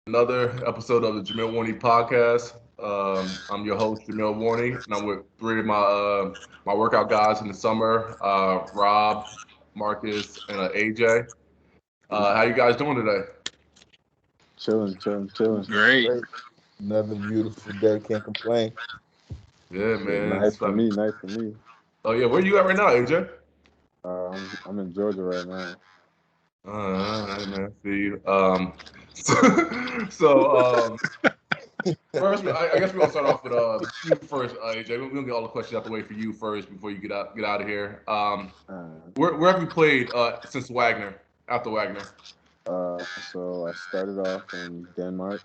another episode of the Jameel Warney Podcast. I'm your host, Jameel Warney, and I'm with three of my workout guys in the summer, Rob, Marcus, and AJ. How you guys doing today? Chilling. Great. Another beautiful day. Can't complain. Yeah, Shit, man. nice for me. Oh yeah, where you at right now, AJ? I'm in Georgia right now. All right, man. See you. So first, I guess we're gonna start off with you first, AJ. We're gonna get all the questions out the way for you first before you get out of here. Where have you played since Wagner? After Wagner? Uh, so I started off in Denmark.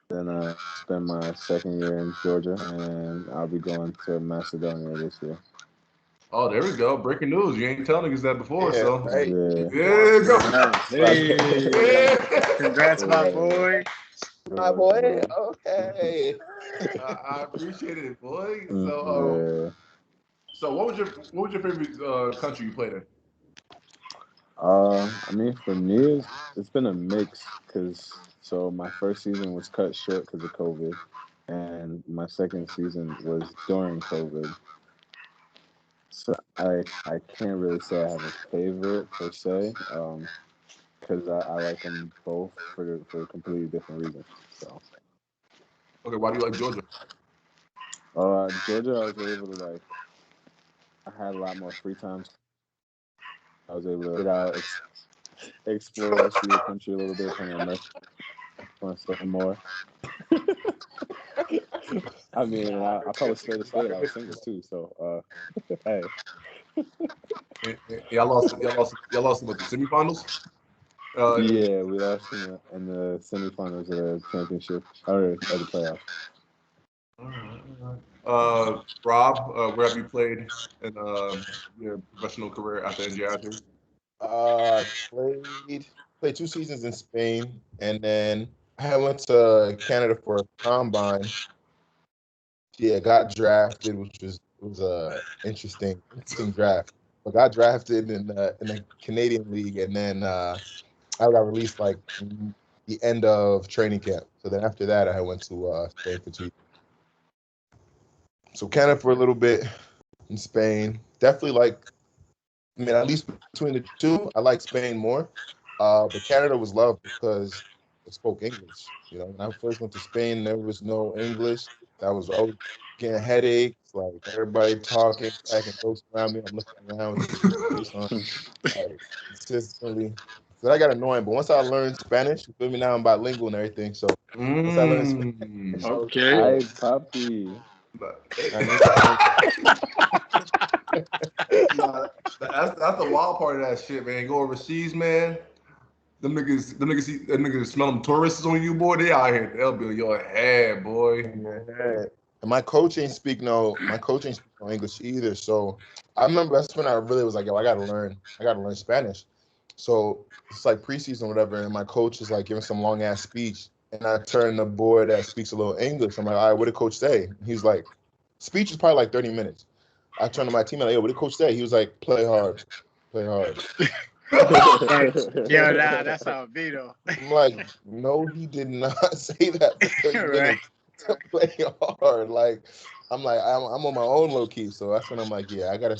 Then I spent my second year in Georgia, and I'll be going to Macedonia this year. Oh, there we go. Breaking news. You ain't telling us that before, so Right. yeah, go. Hey, congrats, my boy. My boy. Okay. I appreciate it, boy. So what was your favorite country you played in? For me, it's been a mix so my first season was cut short because of COVID, and my second season was during COVID. So I can't really say I have a favorite per se, because I like them both for completely different reasons. So, Okay, why do you like Georgia? Georgia, I was able to I had a lot more free time. I was able to get out, explore, see the country a little bit, kind of learn something more. I probably straight to say it. I was single too, so hey. Y'all lost with the semifinals. Yeah, we lost in the semifinals of the championship or of the playoffs. Rob, where have you played in your professional career after NJI? Played 2 seasons in Spain, and then I went to Canada for a combine. Yeah, got drafted, which was a interesting draft. But got drafted in the Canadian League, and then I got released the end of training camp. So then after that, I went to Spain for 2 years. So Canada for a little bit in Spain. Definitely at least between the two, I like Spain more. But Canada was loved because it spoke English. When I first went to Spain, there was no English. I was always getting headaches, everybody talking, cracking jokes around me. I'm looking around with the face on, consistently. So that got annoying. But once I learned Spanish, you feel me, now I'm bilingual and everything. So once I learned Spanish, Okay. Hi, puppy. That's the wild part of that shit, man. Go overseas, man. Them niggas smell them tourists on you, boy. They out here. They'll be on your head, boy. Yeah. And my coach ain't speak no English either. So I remember that's when I really was like, yo, I gotta learn Spanish. So it's like preseason or whatever, and my coach is giving some long ass speech, and I turn the boy that speaks a little English. I'm like, all right, what did coach say? He's like, speech is probably 30 minutes. I turned to my team and like, yo, what did coach say? He was like, play hard. Yeah, that's how it be though. I'm like, no, he did not say that for 30 minutes to play hard. I'm on my own low key. So that's when I'm like, yeah, I gotta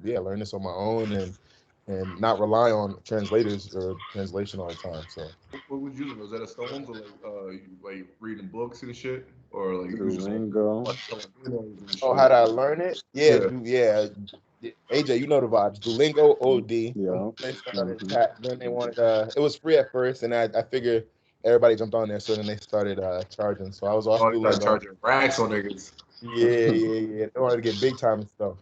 learn this on my own and not rely on translators or translation all the time. So What was you using? Was that a Stones or reading books and shit, or Duolingo. how did I learn it? Yeah. AJ, you know the vibes. Duolingo, OD. Yeah. Then they wanted it was free at first, and I figured everybody jumped on there, so then they started charging. So I was off Duolingo. Charging racks on niggas. Yeah. They wanted to get big time and stuff.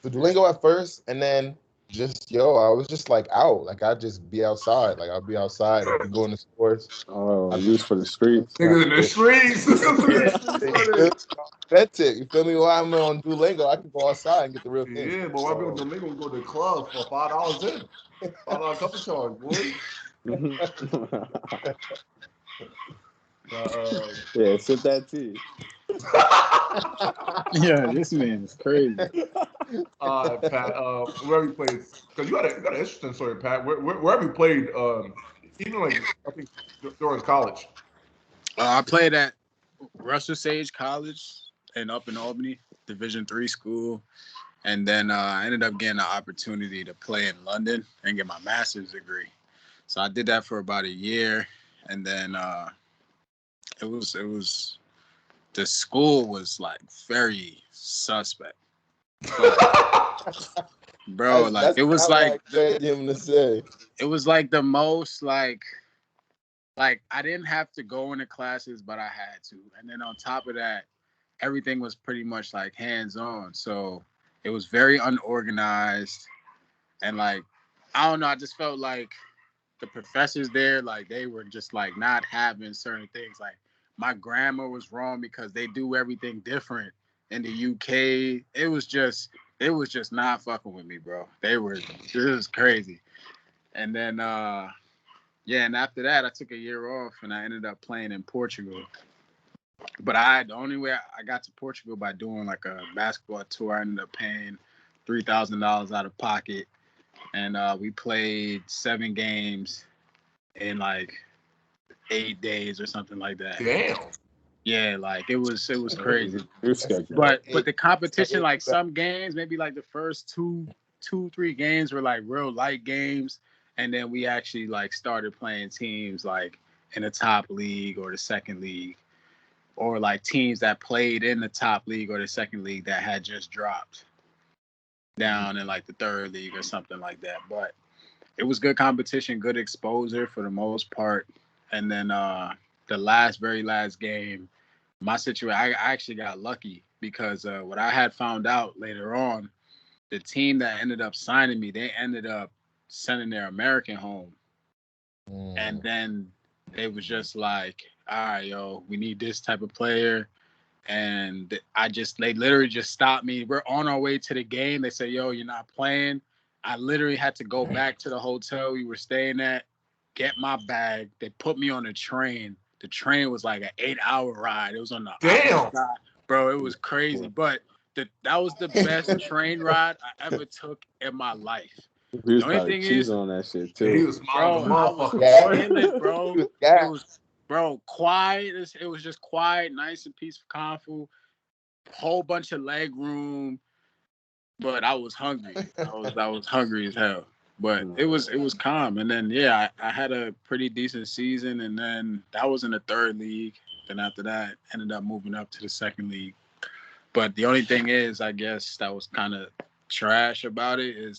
So Duolingo at first, and then I was just out. I'd just be outside. I'll be outside. I'd be going to stores. Oh, used for the streets. Niggas in the streets. That's it. You feel me? While I'm on Duolingo, I can go outside and get the real thing. Yeah, but why be on Duolingo? We go to the club for $5 in. $5 cover charge, boy. Yeah, sip that tea. Yeah, this man is crazy. Pat, where have you played? Because you got an interesting story, Pat. Where have you played? Even like I think during college. I played at Russell Sage College and up in Albany, Division III school. And then I ended up getting an opportunity to play in London and get my master's degree. So I did that for about a year. And then it was the school was like very suspect. Bro, like That's it was not what I like expected him to say. it was like the most like I didn't have to go into classes, but I had to. And then on top of that, everything was pretty much like hands-on. So it was very unorganized. And like, I don't know, I just felt like the professors there, like they were just like not having certain things. Like my grammar was wrong because they do everything different in the UK. It was just not fucking with me, bro. This was crazy. And then yeah, and after that I took a year off and I ended up playing in Portugal. But the only way I got to Portugal by doing like a basketball tour. I ended up paying $3,000 out of pocket, and we played 7 games in like 8 days or something like that. Damn. Yeah, like it was crazy. But But the competition, like some games, maybe like the first two, 3 games were like real light games, and then we actually like started playing teams like in the top league or the second league, or like teams that played in the top league or the second league that had just dropped down in like the third league or something like that. But it was good competition, good exposure for the most part. And then the very last game, my situation, I actually got lucky because what I had found out later on, the team that ended up signing me, they ended up sending their American home. And then it was just like, all right, yo, we need this type of player. And they literally just stopped me. We're on our way to the game. They said, yo, you're not playing. I literally had to go back to the hotel we were staying at, get my bag. They put me on a train. The train was like an 8-hour ride. It was on the Damn. side. Bro, it was crazy. But that was the best train ride I ever took in my life. he was The only probably thing cheesing is, on that shit He too. was smiling. bro, I was Motherfucker. feeling, bro. Yeah. It was, bro, quiet. It was just quiet, nice and peaceful, calmful. Whole bunch of leg room, but I was hungry. I was hungry as hell. But it was calm. And then yeah, I had a pretty decent season, and then that was in the third league. Then after that, ended up moving up to the second league. But the only thing is, I guess that was kind of trash about it is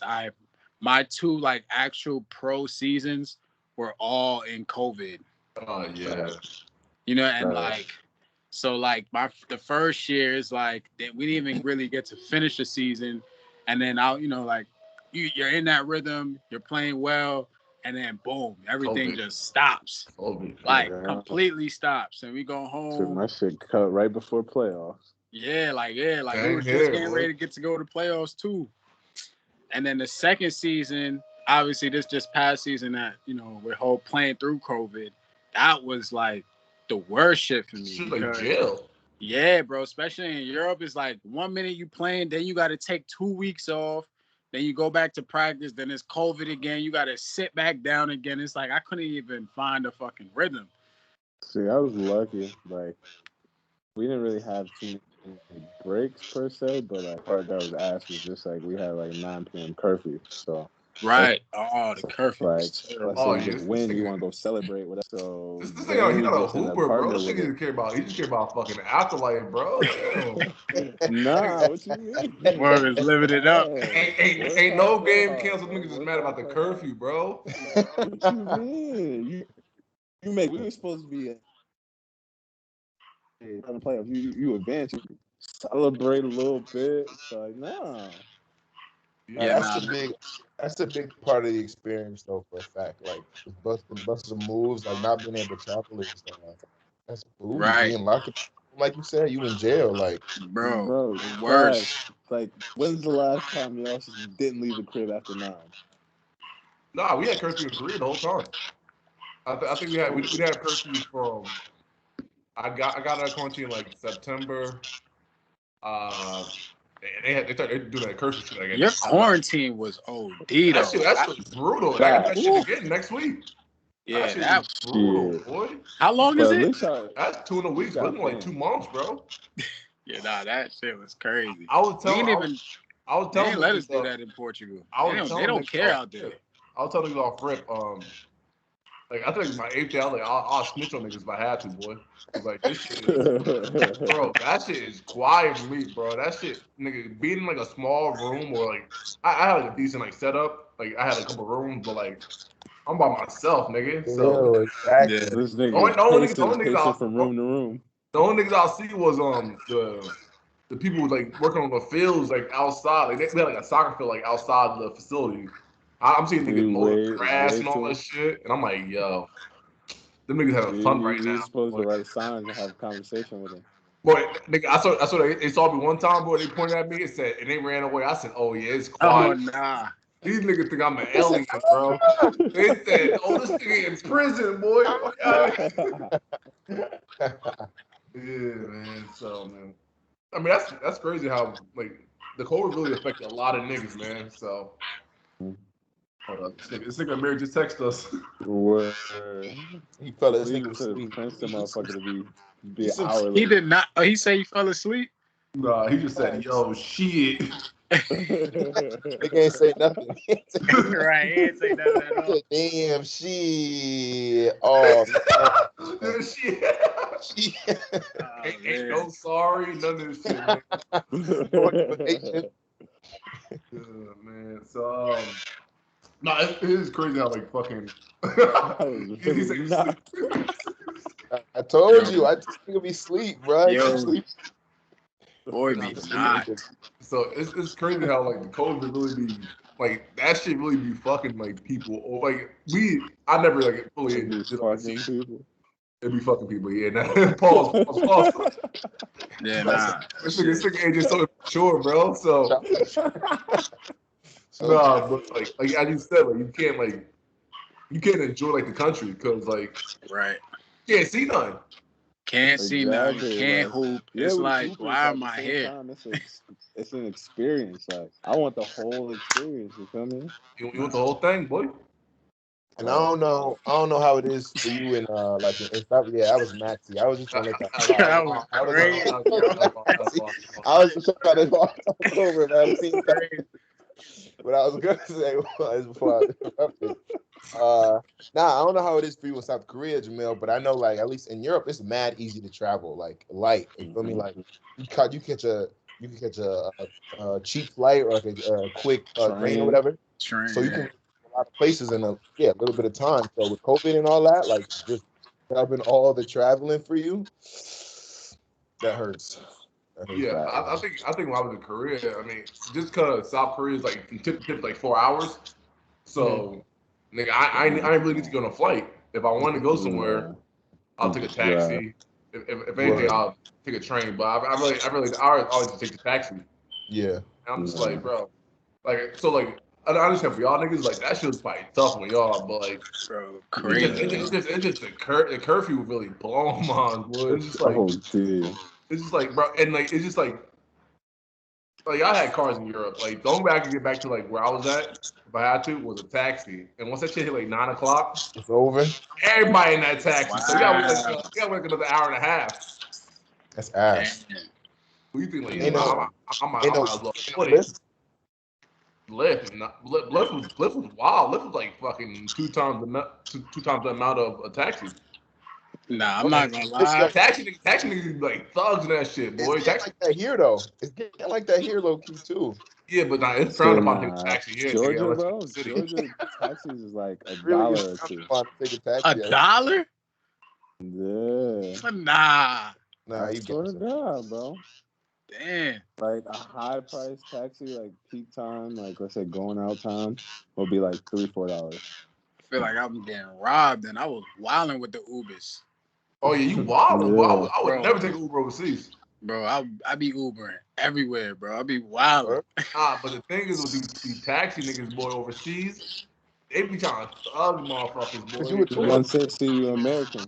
my 2 like actual pro seasons were all in COVID. Oh yeah. You know, and like, so like the first year is like we didn't even really get to finish the season, and then like you're in that rhythm, you're playing well, and then boom, everything just stops, like completely stops, and we go So home. my shit cut right before playoffs. Yeah, like we were Same just here, getting boy. ready to get to go to playoffs too. And then the second season, obviously this just past season that, we're whole playing through COVID, that was like the worst shit for me. Shit like jail. Yeah, bro, especially in Europe, it's like 1 minute you playing, then you got to take 2 weeks off, then you go back to practice, then it's COVID again, you got to sit back down again. It's like I couldn't even find a fucking rhythm. See, I was lucky. Like, we didn't really have too many breaks per se, but like part that was ass was just like we had like 9 p.m. curfew. So Right. Oh, the curfew. like, Was terrible. let's say you get this win, you nigga- want to go celebrate, whatever. So This then nigga, he we not a just ended up hooper, bro. partnering This with nigga it. he just care about fucking afterlife, bro. Nah, what you mean? Word is living it up. Ain't no game canceled. Niggas just mad about the curfew, bro. What you mean? We were supposed to be in the playoffs. You advance, you celebrate a little bit. So like, nah. Yeah, that's a big part of the experience though, for a fact. Like busting moves, like not being able to travel is that's booty. Right. Being locked up, like you said, you in jail. Like, bro, worse. Like, when's the last time y'all didn't leave the crib after 9? Nah, we had curfew in Korea the whole time. I think we had curfew from I got out of quarantine like September. They started doing that curfew shit again. Your quarantine was OD though. That shit was brutal. I got that shit again next week. Yeah, that was brutal, boy. How long is it? That's 2 in a week. It's been like 2 months, bro. Yeah, nah, that shit was crazy. I was telling. They didn't let us do that in Portugal. They don't care out there. I was telling you off rip. Like I think my 8th day, I was like, I'll snitch on niggas if I had to, boy. Like this shit is, bro. That shit is quiet for me, bro. That shit, nigga, being in like a small room or like I had like a decent like setup. Like I had a couple rooms, but like I'm by myself, nigga. So exactly. This nigga pacing from room to room. The only niggas I'll see was the people who like working on the fields like outside. Like they had like a soccer field like outside the facility. I'm seeing niggas mowing grass and all that shit, and I'm like, yo, them niggas having fun right now. You're supposed to write signs and have a conversation with them. Boy, nigga, I saw they saw me one time, boy. They pointed at me and said, and they ran away. I said, oh yeah, it's quiet. Oh nah. These niggas think I'm an alien, bro. They said, oh, this nigga in prison, boy. Yeah, man. So, man. I mean, that's crazy how like the COVID really affected a lot of niggas, man. So. Hold up. This nigga Amir just texted us. Word. He fell asleep. Princeton motherfucker to be hourly. He did not. Oh, he said he fell asleep? Nah, he just said, yo, shit. They can't say nothing. Right, he ain't say nothing at all. Damn, shit. Oh, shit. Ain't no sorry, none of this shit, man. Man. So, no, it is crazy how like fucking. I told you, I just think it'll be sleep, bro. Yo, boy, be not. So it's crazy how like the COVID really be like that shit really be fucking like people or like I never like fully fucking people. It be fucking people, yeah. Nah, pause. Yeah, nah. This nigga ain't just so mature, bro. So nah, but like as you said, like you can't enjoy like the country because like right, you can't see none. Can't see nothing. Can't hoop. It's like, why am I here? It's an experience. Like I want the whole experience. You feel me? You want the whole thing, boy. And I don't know how it is for you in like in South. Yeah, I was Maxie. I was just trying to I was just trying to talk over, man. What I was gonna say was before I interrupted. I don't know how it is for you in South Korea, Jameel, but I know like at least in Europe it's mad easy to travel, like light. You feel me? Like you can catch a cheap flight or like a quick train or whatever. So you can a lot of places in a little bit of time. So with COVID and all that, like just having all the traveling for you, that hurts. Yeah, I think when I was in Korea, I mean, just because South Korea is like tip like 4 hours, so nigga, I really need to go on a flight. If I want to go somewhere, I'll take a taxi. If anything, I'll take a train. But I always just take the taxi. Yeah, and I'm just like, bro, like so like. I understand for y'all niggas, like that shit was probably tough on y'all, but like, bro, crazy. It's just the curfew really blown my boy. It's just like, it's just like, bro, and like it's just like I had cars in Europe. Like the only way I could get back to like where I was at, if I had to, was a taxi. And once that shit hit like 9 o'clock, it's over. Everybody in that taxi. Wow. So you gotta wait another hour and a half. That's ass. What do you think? Like, I might as well put it. Lyft was wild. Lyft was like fucking two times the amount of a taxi. Nah, I'm not gonna lie. Taxi niggas like thugs and that shit, boy. It's like that here though. It's getting like that here, low key too. Yeah, but it's frowned upon to take a taxi here. Georgia, bro. Georgia taxis is like $1 or two. $1? Yeah. Nah, you swear to God, bro. Damn. Like a high price taxi, like peak time, like let's say going out time, will be like $3-4. I feel like I'm getting robbed, and I was wilding with the Ubers. Oh yeah, you wild. Yeah. I would never take an Uber overseas. Bro, I be Ubering everywhere, bro. I be wilding. But the thing is with these taxi niggas, boy, overseas, they be trying to thug motherfuckers, boy. You want to see you American?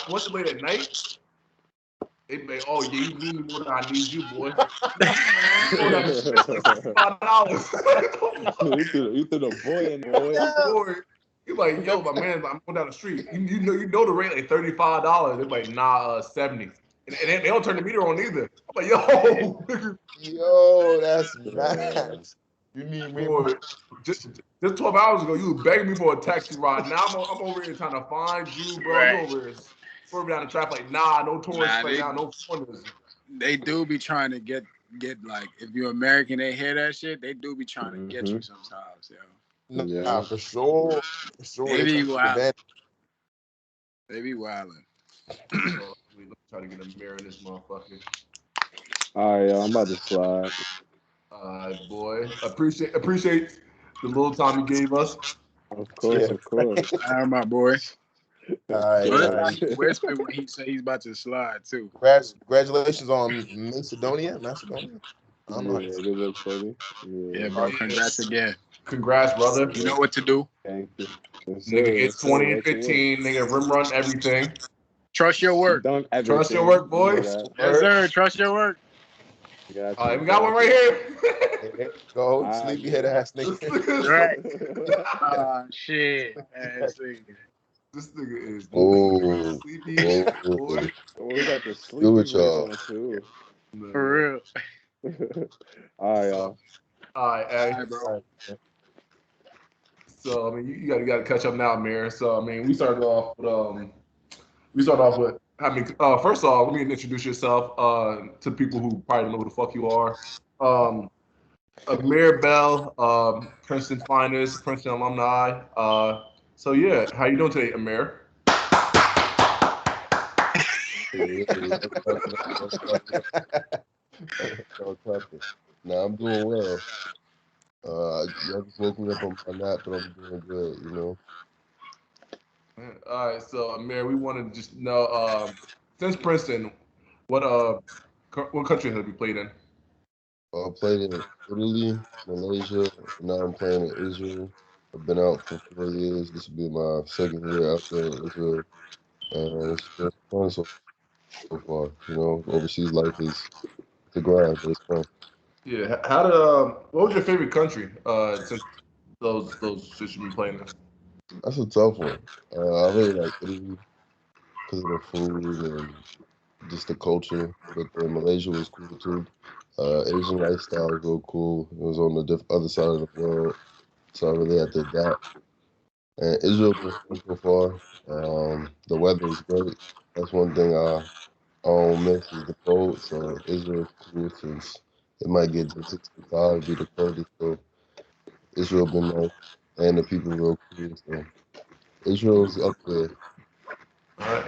Once late at night. They be, oh yeah, you need me more than I need you, boy. Oh, that's like $65. You threw the boy in, boy. Boy, you like, yo, my man, I'm going down the street. You know the rate like $35. They're like, nah, 70. And they don't turn the meter on either. I'm like, yo, Yo, that's max. You need me more. boy, just 12 hours ago, you were begging me for a taxi ride. Now I'm over here trying to find you, bro. You Right. over here swerving down the traffic like, nah, no tourists Nah, right now, no foreigners. they do be trying to get like if you're American, they hear that shit. They do be trying to get you sometimes, yo. Nah, Yeah. for sure. For sure. They be take wild. advantage. They be wilding. So, let me try to get a mirror in this motherfucker. All right, yo, I'm about to slide. Boy, appreciate the little time you gave us. Of course, Yeah. of course. All right, my boy. All right, Where's all right. Whisper when he say he's about to slide too? Congratulations on Macedonia. Macedonia. I don't know. Yeah, good look, buddy. Yeah, Yeah, bro. Congrats again. Congrats, brother. You know what to do. thank you. Yes, sir. Nigga, Yes, it's sir. 20 and Right to work. 15. Nigga, rim run everything. Trust your work. Dunk Trust your everything. work, You boys. know Yes, sir. Trust your work. that. Got All right, you. we got one right here. There you go, Ah, sleepyhead ass this, nigga. nigga, Right. Shit. Ass nigga. this nigga is Oh, sleepy boy. Oh, we got the do sleepy it, voice y'all. on too. For real. All right, So, y'all. all right, hey. All right, bro. So I mean, you got to catch up now, Amir. So I mean, we started off with I mean, first of all, let me introduce yourself to people who probably don't know who the fuck you are. Amir Bell, Princeton finest, Princeton alumni. So yeah, how you doing today, Amir? Nah, I'm doing well. Y'all just woke me up on my nap, but I'm doing good, you know. All right, so Amir, we wanted to just know since Princeton, what what country have you played in? I played in Italy, Malaysia, and now I'm playing in Israel. I've been out for 4 years. This will be my second year out there in Israel, and it's been fun so far. You know, overseas life is the grind, but it's fun. Yeah, how did what was your favorite country since those since you've been playing in? That's a tough one. I really like Italy because of the food and just the culture. But then Malaysia was cool too. Asian lifestyle was real cool. It was on the other side of the world, so I really had to adapt. And Israel been fun so far. The weather is great. That's one thing I don't miss is the cold. So Israel's cool since it might get to 65, be the coldest. So Israel been nice, and the people real cool. So Israel's up there.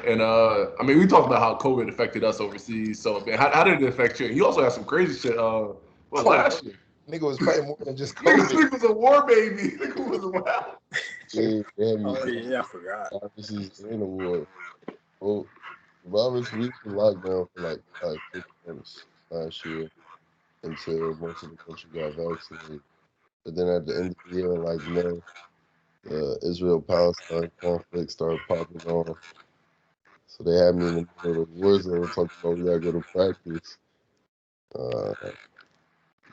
And I mean, we talked about how COVID affected us overseas. So, man, how did it affect you? You also had some crazy shit. What last year? Nigga was fighting more than just Nigga, COVID. nigga was a war baby. Nigga was wild. Yeah, damn Oh you. yeah, I forgot. Obviously, in the war. Well, Roberts, we was in lockdown for like 5, 6 months last year until most of the country got vaccinated. But then at the end of the year, like May, the Israel-Palestine conflict started popping off. So they had me in the middle of the war zone talking about we gotta go to practice. Uh,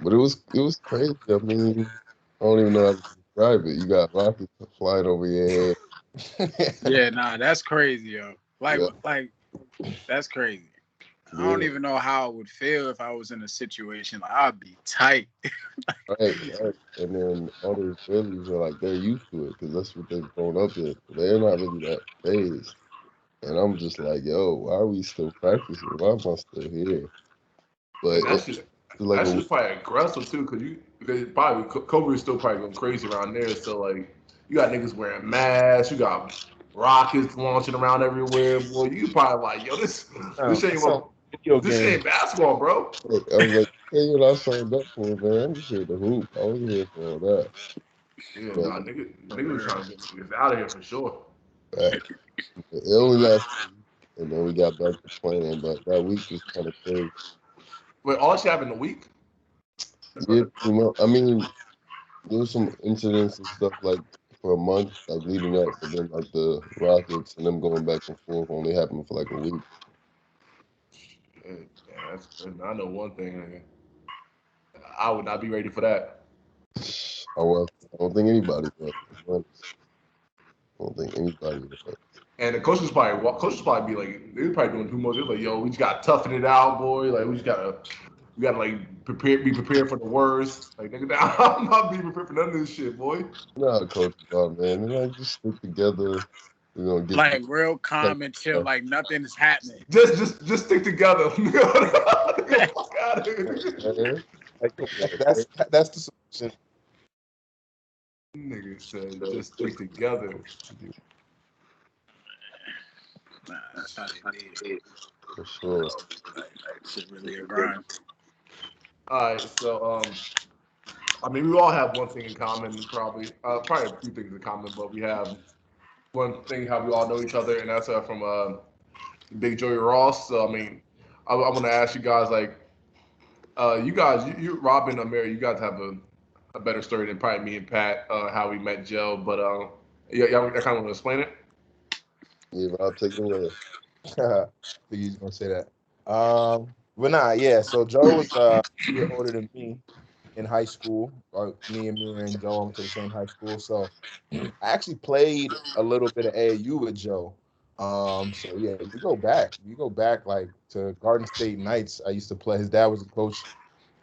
but it was crazy. I mean, I don't even know how to describe it. You got rockets flying over your head. Yeah, nah, that's crazy, yo. Yeah, Like that's crazy. I don't yeah. even know how it would feel if I was in a situation like I'd be tight. Right, right. And then all the Israelis are like, they're used to it because that's what they've grown up in. So they're not really that phased. And I'm just like, yo, why are we still practicing? Why am I still here? But And it's like that a shit's probably aggressive too, because probably COVID is still probably going crazy around there. So like, you got niggas wearing masks, you got rockets launching around everywhere. Boy, you probably like, yo, this That ain't sounds what like a video this game. ain't basketball, bro. I was like, hey, what I signed up for, man. I'm just here to hoop. I wasn't here for all that. Yeah, But nah, nigga was trying to get niggas out of here for sure. it only lasted a week, and then we got back to playing. But that week was kind of crazy. Wait, all that shit happened in a week? Yeah, pretty much. I mean, there was some incidents and stuff like for a month, like leading up, but then like the Rockets and them going back and forth only happened for like a week. Shit, yeah, that's good. I know one thing, nigga. I would not be ready for that. I don't think anybody was. I don't think anybody was. And the coaches probably be like, they were probably doing too much. They're like, yo, we just gotta toughen it out, boy. Like we gotta like be prepared for the worst. Like nigga, I'm not being prepared for none of this shit, boy. You know how coaches are, man. They're like, just stick together. We're gonna get Like real calm and chill, like nothing is happening. Just stick together. Get the fuck out of here. Like, that's the solution. Nigga said, just stick together. Nah, that's how they did. For sure. Like shit really a grind. All right, so I mean, we all have one thing in common, probably. Probably a few things in common, but we have one thing how we all know each other, and that's from Big Joey Ross. So I mean, I want to ask you guys, like, you guys, you Robin, Amir, you guys have a better story than probably me and Pat, how we met Joe. But y'all kind of want to explain it. Yeah, Rob, take it away. I think he's gonna say that. But nah, yeah. So Joe was a year older than me in high school. Me and Amir and Joe went to the same high school. So I actually played a little bit of AAU with Joe. So yeah, you go back. You go back like to Garden State Knights. I used to play. His dad was a coach,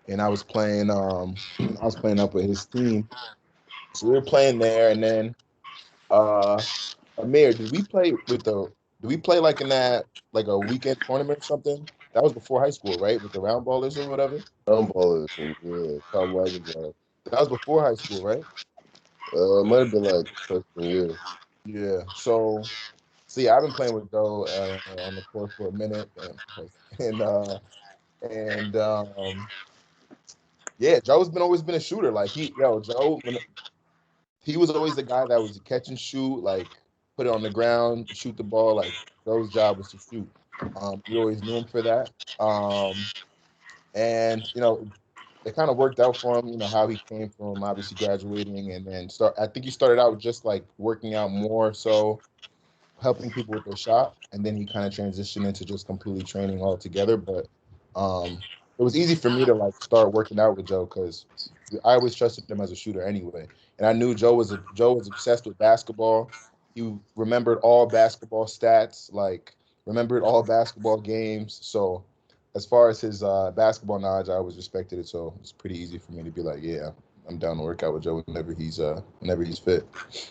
and I was playing. I was playing up with his team. So we were playing there, and then Amir, did we play like in that like a weekend tournament or something? That was before high school, right? With the round ballers or whatever. Ground ballers and yeah, Tom Wagon drive. That was before high school, right? It might have been like freshman year. Yeah. So see, I've been playing with Joe on the court for a minute, and yeah, Joe's been always been a shooter. Like Joe, he was always the guy that was catch and shoot, like put it on the ground, shoot the ball. Like Joe's job was to shoot. We always knew him for that. And it kind of worked out for him. You know how he came from obviously graduating and then start. I think he started out just like working out more, so helping people with their shot, and then he kind of transitioned into just completely training altogether. But it was easy for me to like start working out with Joe because I always trusted him as a shooter anyway, and I knew Joe was obsessed with basketball. He remembered all basketball stats, like remembered all basketball games. So as far as his basketball knowledge, I always respected it. So it's pretty easy for me to be like, yeah, I'm down to work out with Joe whenever he's fit.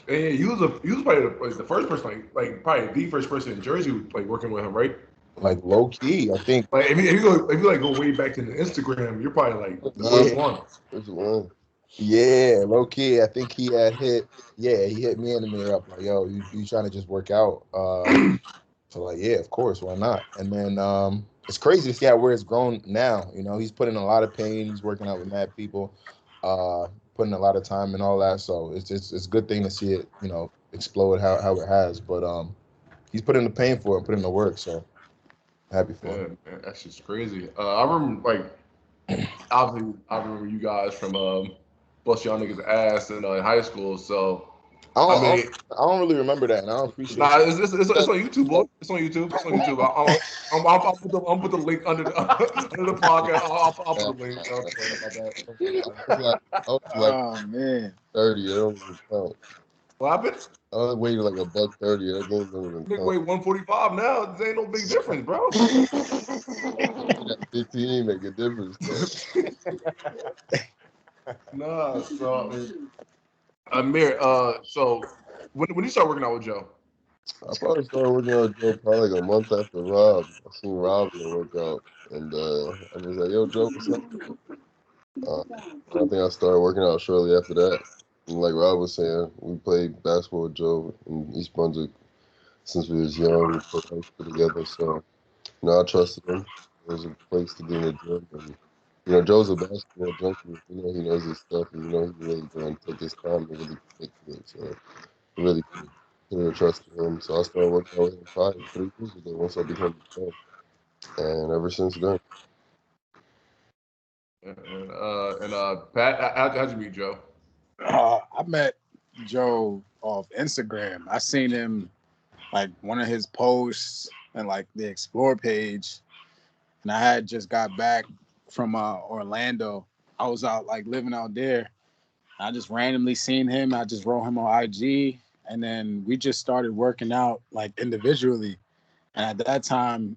And yeah, he was probably the first person, like probably the first person in Jersey who like working with him, right? Like low key, I think. Like if you like go way back to the Instagram, you're probably like the first one. There's one. Yeah, low key. I think he had hit. Yeah, he hit me and Amir up like, "Yo, you trying to just work out?" So like, yeah, of course, why not? And then it's crazy to see how where it's grown now. You know, he's putting in a lot of pain. He's working out with mad people, putting a lot of time and all that. So it's a good thing to see it, explode how it has. But he's putting the pain for it, putting the work. So happy for him. Yeah, man, that's just crazy. I remember obviously I remember you guys from bust y'all niggas ass in high school. So I don't really remember that, and I don't appreciate. Nah, it's on YouTube, boy. It's on YouTube. It's on YouTube. I'll put the link under the under the podcast. I'll put the link. I was like Oh man, 30. I don't even count. What happened? I was waiting like $130. That game don't even Nigga count. weigh 145 now. This ain't no big difference, bro. That 15 make a difference. Nah, so Amir, so when you start working out with Joe? I probably started working out with Joe probably like a month after Rob. I seen Rob in a workout, and I was like, "Yo, Joe, what's up?" I think I started working out shortly after that. And like Rob was saying, we played basketball with Joe in East Brunswick since we was young. We played high school together, so I trusted him. It was a place to be in the gym, and Joe's a basketball junkie. He knows his stuff, and he's really going to take his time to really get to it. So really could have trusted him. So I started working out with him probably 3 years ago once I became a fan, and ever since then. And Pat, how'd you meet Joe? I met Joe off Instagram. I seen him like one of his posts and like the Explore page, and I had just got back from Orlando. I was out like living out there. I just randomly seen him. I just wrote him on IG, and then we just started working out like individually. And at that time,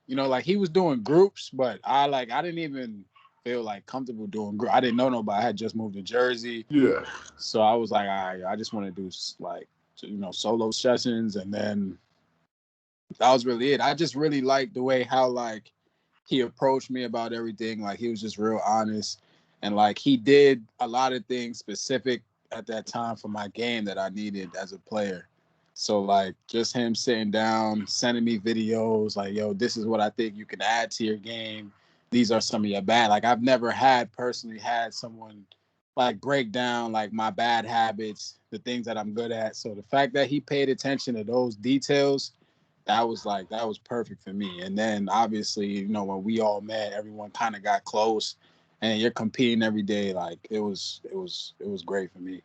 like he was doing groups, but I didn't even feel like comfortable doing group. I didn't know nobody. I had just moved to Jersey. Yeah. So I was like, all right, I just want to do like, solo sessions. And then that was really it. I just really liked the way how like he approached me about everything. Like he was just real honest. And like he did a lot of things specific at that time for my game that I needed as a player. So like just him sitting down, sending me videos like, yo, this is what I think you can add to your game. These are some of your bad. Like I've never personally had someone like break down like my bad habits, the things that I'm good at. So the fact that he paid attention to those details, that was perfect for me. And then obviously, when we all met, everyone kind of got close, and you're competing every day. Like it was great for me.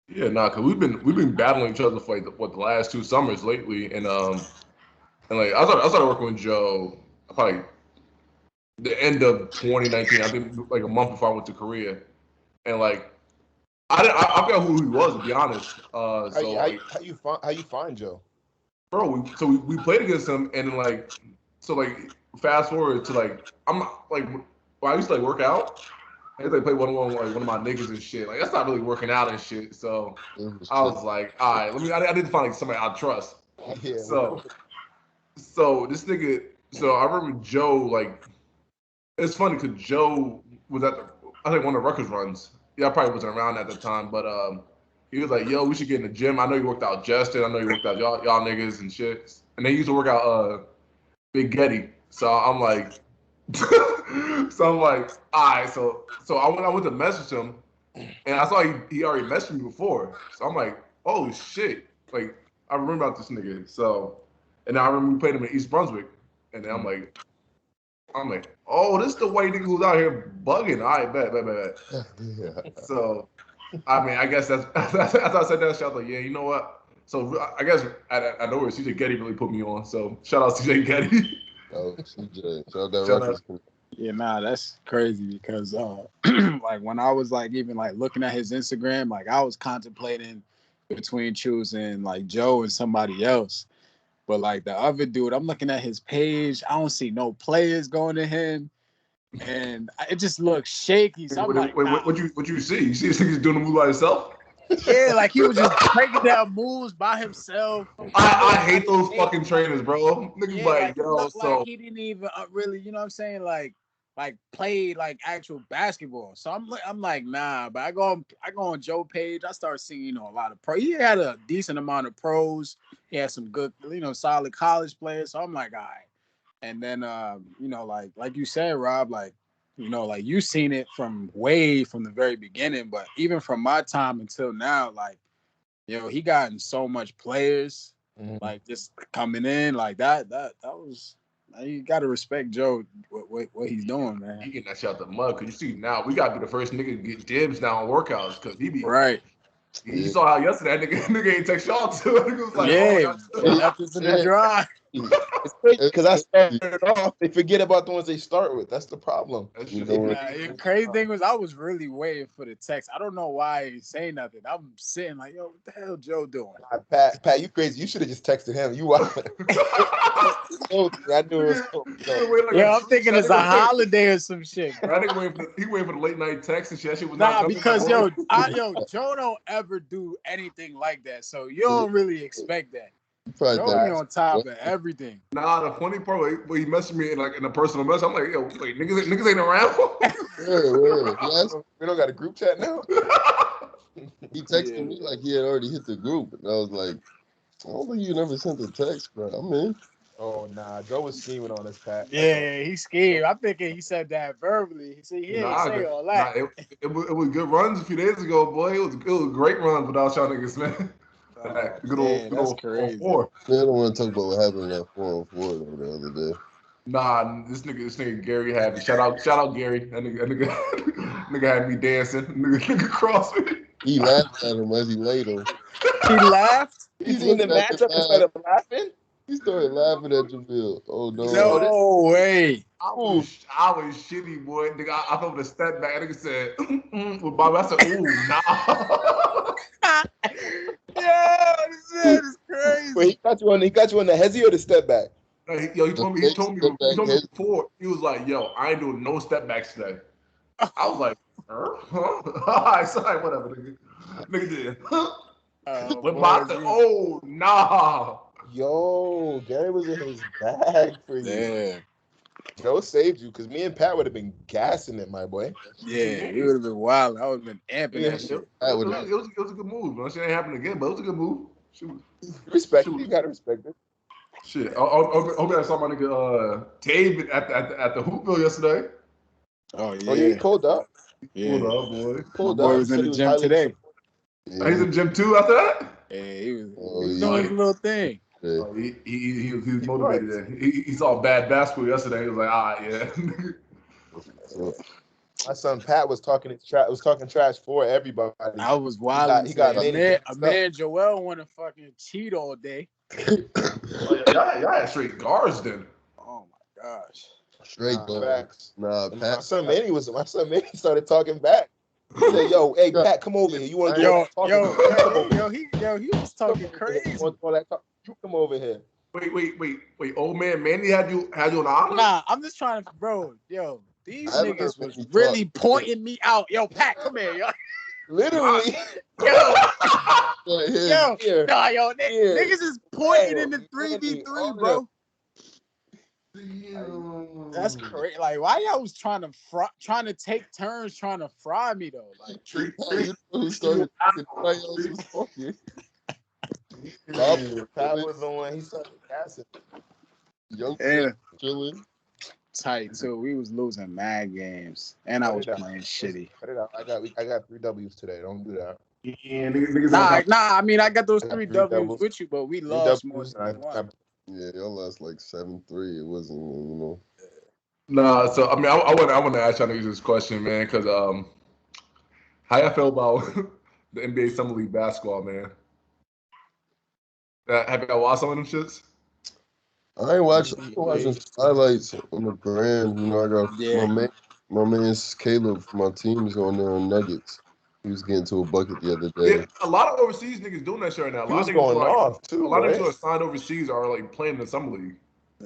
Yeah, cause we've been battling each other for like the last 2 summers lately, and like I started working with Joe probably the end of 2019. I think like a month before I went to Korea, and like I forgot who he was, to be honest. How you find Joe? Bro, we played against him, and then like fast forward to like I'm like when I used to like work out. I used to like play one of my niggas and shit. Like that's not really working out and shit. So I was like, all right, I didn't find like somebody I trust. Yeah. So this nigga. So I remember Joe. Like it's funny because Joe was at I think one of the Rutgers runs. Yeah, I probably wasn't around at the time, but he was like, yo, we should get in the gym. I know you worked out Justin. I know you worked out y'all niggas and shit. And they used to work out Big Getty. So I'm like, all right. So I went to message him, and I saw he already messaged me before. So I'm like, oh shit. Like I remember about this nigga. So, and I remember we played him in East Brunswick, and then I'm like, oh, this is the white nigga who's out here bugging. All right, bet. Yeah. So, I mean, I guess that's after I said that, I was like, yeah, you know what? So I guess I know where CJ Getty really put me on. So shout out CJ Getty. Oh, CJ. Shout out Shout Rutgers. Yeah, that's crazy because like when I was like even like looking at his Instagram, like I was contemplating between choosing like Joe and somebody else. But like the other dude, I'm looking at his page, I don't see no players going to him, and it just looks shaky. So I'm like, nah. What you see? You see this nigga's doing the move by himself? Yeah, like he was just breaking down moves by himself. I hate those fucking trainers, bro. Niggas like, yo, so like he didn't even really, you know what I'm saying, like play like actual basketball. So I'm like, nah. But I go on Joe page. I start seeing a lot of pro. He had a decent amount of pros. He had some good, solid college players. So I'm like, all right. And then like you said, Rob, like you seen it from the very beginning, but even from my time until now, like he gotten so much players, like just coming in like that was. You gotta respect Joe what he's doing, man. He getting that shit out the mud because you see now we gotta be the first nigga to get dibs now on workouts because he be right. You saw how yesterday that nigga ain't text y'all too. Nigga was like, left us in the dry. It's crazy because I started off. They forget about the ones they start with. That's the problem. The crazy thing was I was really waiting for the text. I don't know why he saying nothing. I'm sitting like, yo, what the hell Joe doing? Pat, you crazy. You should have just texted him. You wild. I knew it was Yeah, I'm thinking it's a holiday or some shit, bro. That nigga waiting for the late night text and shit. That shit was because Joe don't ever do anything like that. So you don't really expect that. Joe be on top of everything. Nah, the funny part where he messaged me in a personal message, I'm like, yo, wait, niggas ain't around. Yes, we don't got a group chat now. He texted me like he had already hit the group, and I was like, I don't think you never sent a text, bro. I'm in. Oh nah, Joe was scheming on us, Pat. Yeah, he schemed. I'm thinking he said that verbally. He didn't say all that. It was good runs a few days ago, boy. It was a great run without y'all niggas, man. Good old crazy. 4-4. Man, I don't want to talk about what happened in that 4-on-4 the other day. Nah, this nigga Gary had me. Shout out Gary. That nigga had me dancing. Nigga crossed me. He laughed at him as he laid him. He laughed? He seen the matchup instead of laughing? He started laughing at Jameel. Oh no. No way. I was shitty, boy. Nigga, I thought the step back. Nigga said, well, Bobby, I said, ooh, nah. Yeah, this man is crazy. Wait, he got you on the hezzy or the step back? Yo, he told me before. He was like, yo, I ain't doing no step backs today. I was like, huh? All right, sorry, whatever, nigga. Nigga did. But I said, oh, nah. Yo, Gary was in his bag for you. Yeah. Joe saved you because me and Pat would have been gassing it, my boy. Yeah, it would have been wild. I would have been amping that shit. It was a good move. No shit ain't happening again, but it was a good move. Respect it. You gotta respect it. Shit. I hope I saw my nigga David at the Hoopville yesterday. Oh yeah. Oh, yeah, he pulled up. Yeah. Pulled up, boy. Pulled My boy up. was in the gym today. Yeah. He's in the gym too after that? Yeah, he was Oh, doing his little thing. Yeah. He was motivated. He saw bad basketball yesterday. He was like, all right, yeah. My son Pat was talking trash for everybody. I was wild. He got Amir and Joel want to fucking cheat all day. Y'all had straight guards then. Oh my gosh. Straight facts. Nah, My Pat. son Manny started talking back. He said, "Yo, hey Pat, come over here. You want to do all that talking? He was talking crazy. You want all that talk? You come over here." Wait. Old man Manny had you on the island? Nah, I'm just trying to, bro. Yo, these niggas was really pointing me out. Yo, Pat, come here, yo. Literally. Yo, Here. nah, yo, niggas is pointing in the 3v3, bro. That's crazy. Like, why y'all was trying to take turns trying to fry me though? Like, Who started talking? Pat was the one. He started gassing. Young chilling. Tight too. We was losing mad games, and I was playing shitty. Cut it out. I got 3 W's today. Don't do that. Yeah, niggas Nah. I mean, I got those 3 W's with you, but we lost more than one. Yeah, y'all lost like 7-3. It wasn't, you know. Nah, so I mean, I want to ask y'all niggas this question, man, because how y'all feel about the NBA Summer League basketball, man? Have y'all watched some of them shits? I ain't watching highlights on the brand. You know, I got my man's Caleb from my team is on there on Nuggets. He was getting to a bucket the other day. Yeah, a lot of overseas niggas doing that shit right now. A lot of niggas going off too. A lot of niggas who are signed overseas are like playing in the Summer League.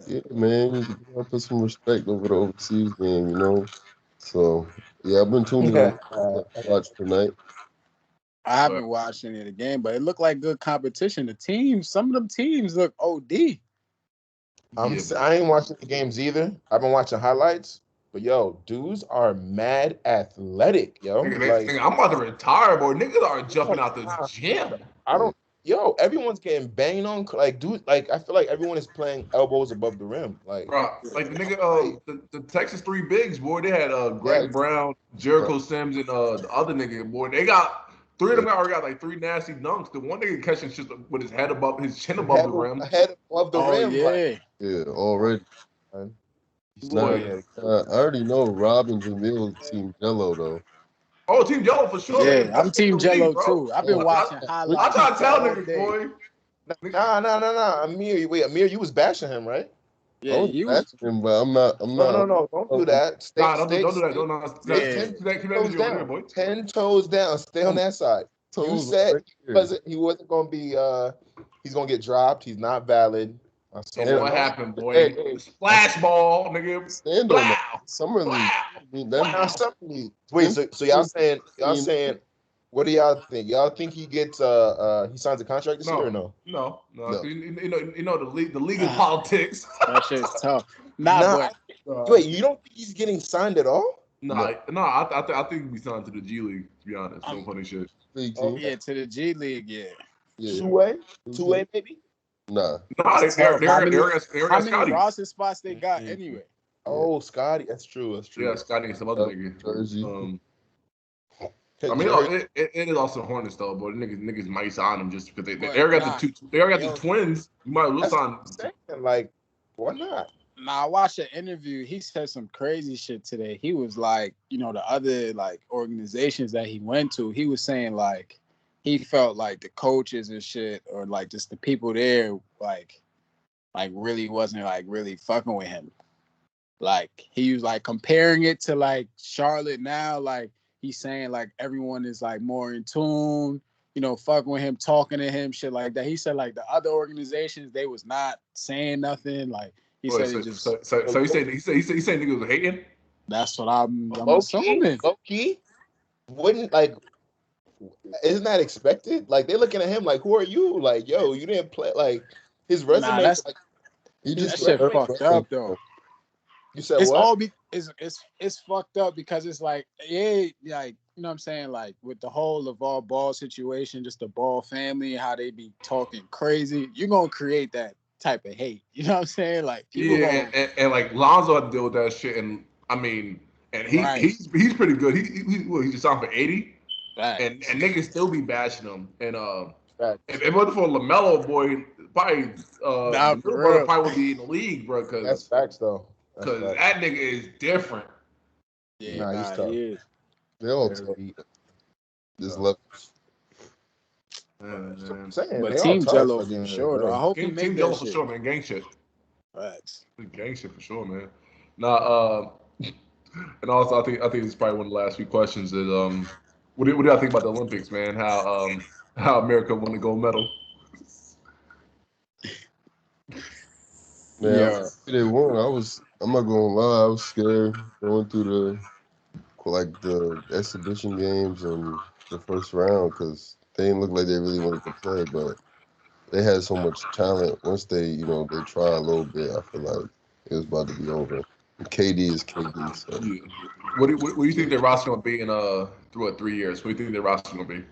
Yeah, man, you gotta put some respect over the overseas game, you know. So yeah, I've been tuning in to watch tonight. I haven't watched any of the game, but it looked like good competition. The teams, some of them teams look OD. I ain't watching the games either. I've been watching highlights. But yo, dudes are mad athletic, yo. Nigga, I'm about to retire, boy. Niggas are jumping out the gym. Everyone's getting banged on. Like, dude, like I feel like everyone is playing elbows above the rim. Like, bro, like the nigga, the Texas 3 bigs, boy. They had Greg Brown, Jericho Sims, and the other nigga, boy. They got 3 of them already got like 3 nasty dunks. The one nigga catching shit with his chin above the rim. Head above the rim. Yeah. Yeah, already. I already know Rob and Jameel Team Jello though. Oh, Team Jello for sure. Yeah, I'm Team Jello too. I've been watching highlights. I try to tell niggas, boy. Nah. Amir, you was bashing him, right? Yeah, you was him, but I'm not. No, don't do that. Don't do that. 10 toes down. Stay on that side. You said he wasn't gonna be. He's gonna get dropped. He's not valid. So what happened, boy? Splash ball, nigga. Stand on that. Summer League. Wait, so y'all saying, what do y'all think? Y'all think he gets he signs a contract this year or no? No. You know the league of politics. That shit's tough. Wait, you don't think he's getting signed at all? No. I think he'll be signed to the G League. To be honest, no funny shit. Yeah, to the G League. Yeah. Two-way, maybe. Nah. They're how many Scotty. roster spots they got anyway? Oh, Scotty, that's true. Yeah, Scotty and some other nigga. Jersey. I mean, it is also Hornets though, but niggas might sign them just because they already got the twins. You might look on. Like, why not? Nah, I watched an interview. He said some crazy shit today. He was like, you know, the other like organizations that he went to, he was saying like he felt like the coaches and shit, or like just the people there, like like really wasn't like really fucking with him. Like he was like comparing it to like Charlotte now, like he's saying like everyone is like more in tune, you know, fucking with him, talking to him, shit like that. He said like the other organizations, they was not saying nothing. Like he said it just. So he said niggas was hating. That's what I'm Low-key, assuming. low-key, wouldn't like. Isn't that expected? Like they're looking at him like, who are you? Like, yo, you didn't play. Like his resume. That's like, He that just shit got fucked up though. you said It's what? all it's fucked up because it's like like you know what I'm saying, like with the whole LeVar Ball situation, just the Ball family and how they be talking crazy, you're gonna create that type of hate. You know what I'm saying? Like people And like Lonzo had to deal with that shit, and I mean, and he's pretty good. He just signed for 80, and niggas still be bashing him. And if it wasn't for LaMelo, boy, probably the little brother probably would be in the league, bro. Cause that's facts though. Because that nigga is different. Yeah, he's tough. he is. They all tough. This level. I'm saying, but they Team all tough Jello at the end for of sure the though. day. I hope he make Team that Jello shit. for sure, man. Gang shit. Facts. Gang shit for sure, man. Nah, and also I think this is probably one of the last few questions is what do y'all think about the Olympics, man? How America won the gold medal? Man, they won. I'm not gonna lie, I was scared going through the exhibition games and the first round because they didn't look like they really wanted to play, but they had so much talent. Once they try a little bit, I feel like it was about to be over. And KD is KD, so. Yeah. What do you think their roster gonna be in through 3 years? What do you think their roster gonna be?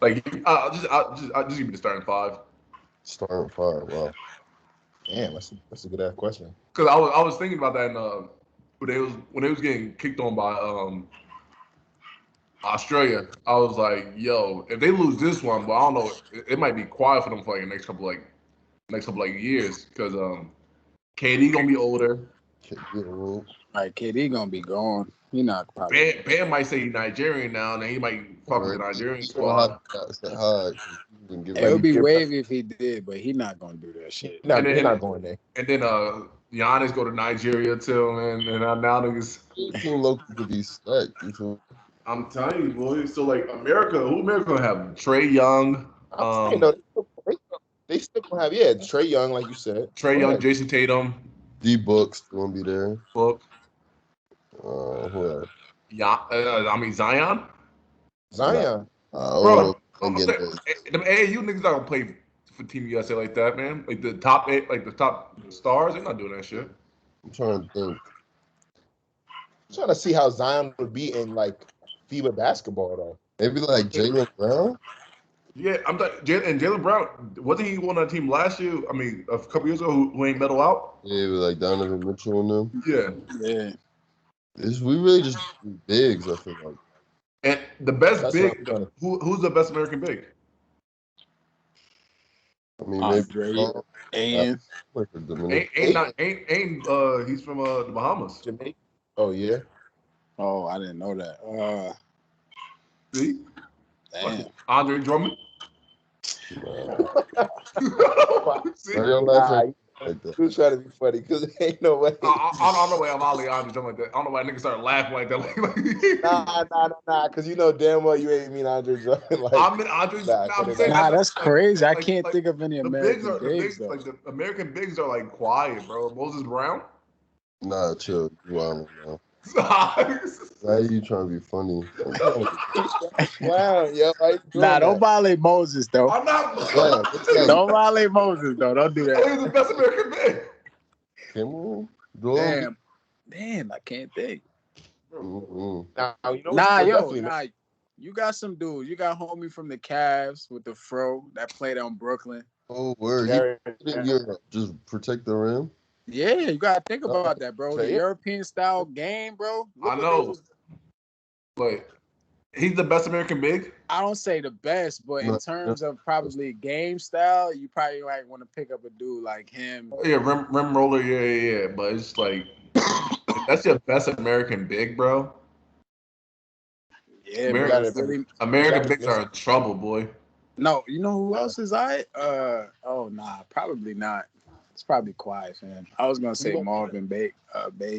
Like, I'll just give you the starting five. Starting five, wow. Damn, that's a good ass question. Because I was thinking about that in, when they was getting kicked on by Australia. I was like, yo, if they lose this one, but I don't know, it might be quiet for them for like the next couple years because KD gonna be older. Like KD gonna be gone. He not probably. Bam might say he's Nigerian now, and then he might fuck with the Nigerian squad. It would be wavy if he did, but he not gonna do that shit. He's not going there. And then Giannis go to Nigeria too, man. And now niggas. Team local could be stacked. I'm telling you, boy. So like who America gonna have? Trey Young. They still gonna have Trey Young, like you said. Trey Young, Jason Tatum. D-Book's gonna be there. Book. Who else? Zion. Zion. Bro, them AAU niggas not gonna play for Team USA like that, man. Like the top stars, they're not doing that shit. I'm trying to think. I'm trying to see how Zion would be in like FIBA basketball though. Maybe like Jaylen Brown. Yeah, and Jaylen Brown, wasn't he on that team last year? I mean, a couple years ago, who ain't medal out? Yeah, with like Donovan Mitchell and them. Yeah. We really just bigs, I feel like. And the best big, who's the best American big? I mean, maybe he's from the Bahamas. Jamaica. Oh yeah. Oh, I didn't know that. See? Damn. Andre Drummond. Who's trying to be funny? Because ain't no way. I don't know why I'm Andre Drummond like that. I don't know why niggas started laughing like that. Nah. Because you know damn well you ain't mean Andre Drummond. Like, I mean Andre. That's crazy. I can't think of any American bigs. Like the American bigs are like quiet, bro. Moses Brown. Nah, chill. Why are you trying to be funny? Wow, yo. Don't violate Moses, though. I'm not. Don't violate Moses, though. Don't do that. He's the best American big. Damn, I can't think. Mm-hmm. You got some dudes. You got homie from the Cavs with the fro that played on Brooklyn. Oh, word. Just protect the rim. Yeah, you gotta think about that, bro. The European style game, bro. I know, but he's the best American big. I don't say the best, but in terms of probably game style, you probably might want to pick up a dude like him. Yeah, rim roller, yeah. But it's like that's your best American big, bro. Yeah, American bigs are in trouble, boy. No, you know who else is probably not. It's probably quiet, fam. I was gonna say Marvin Bagley.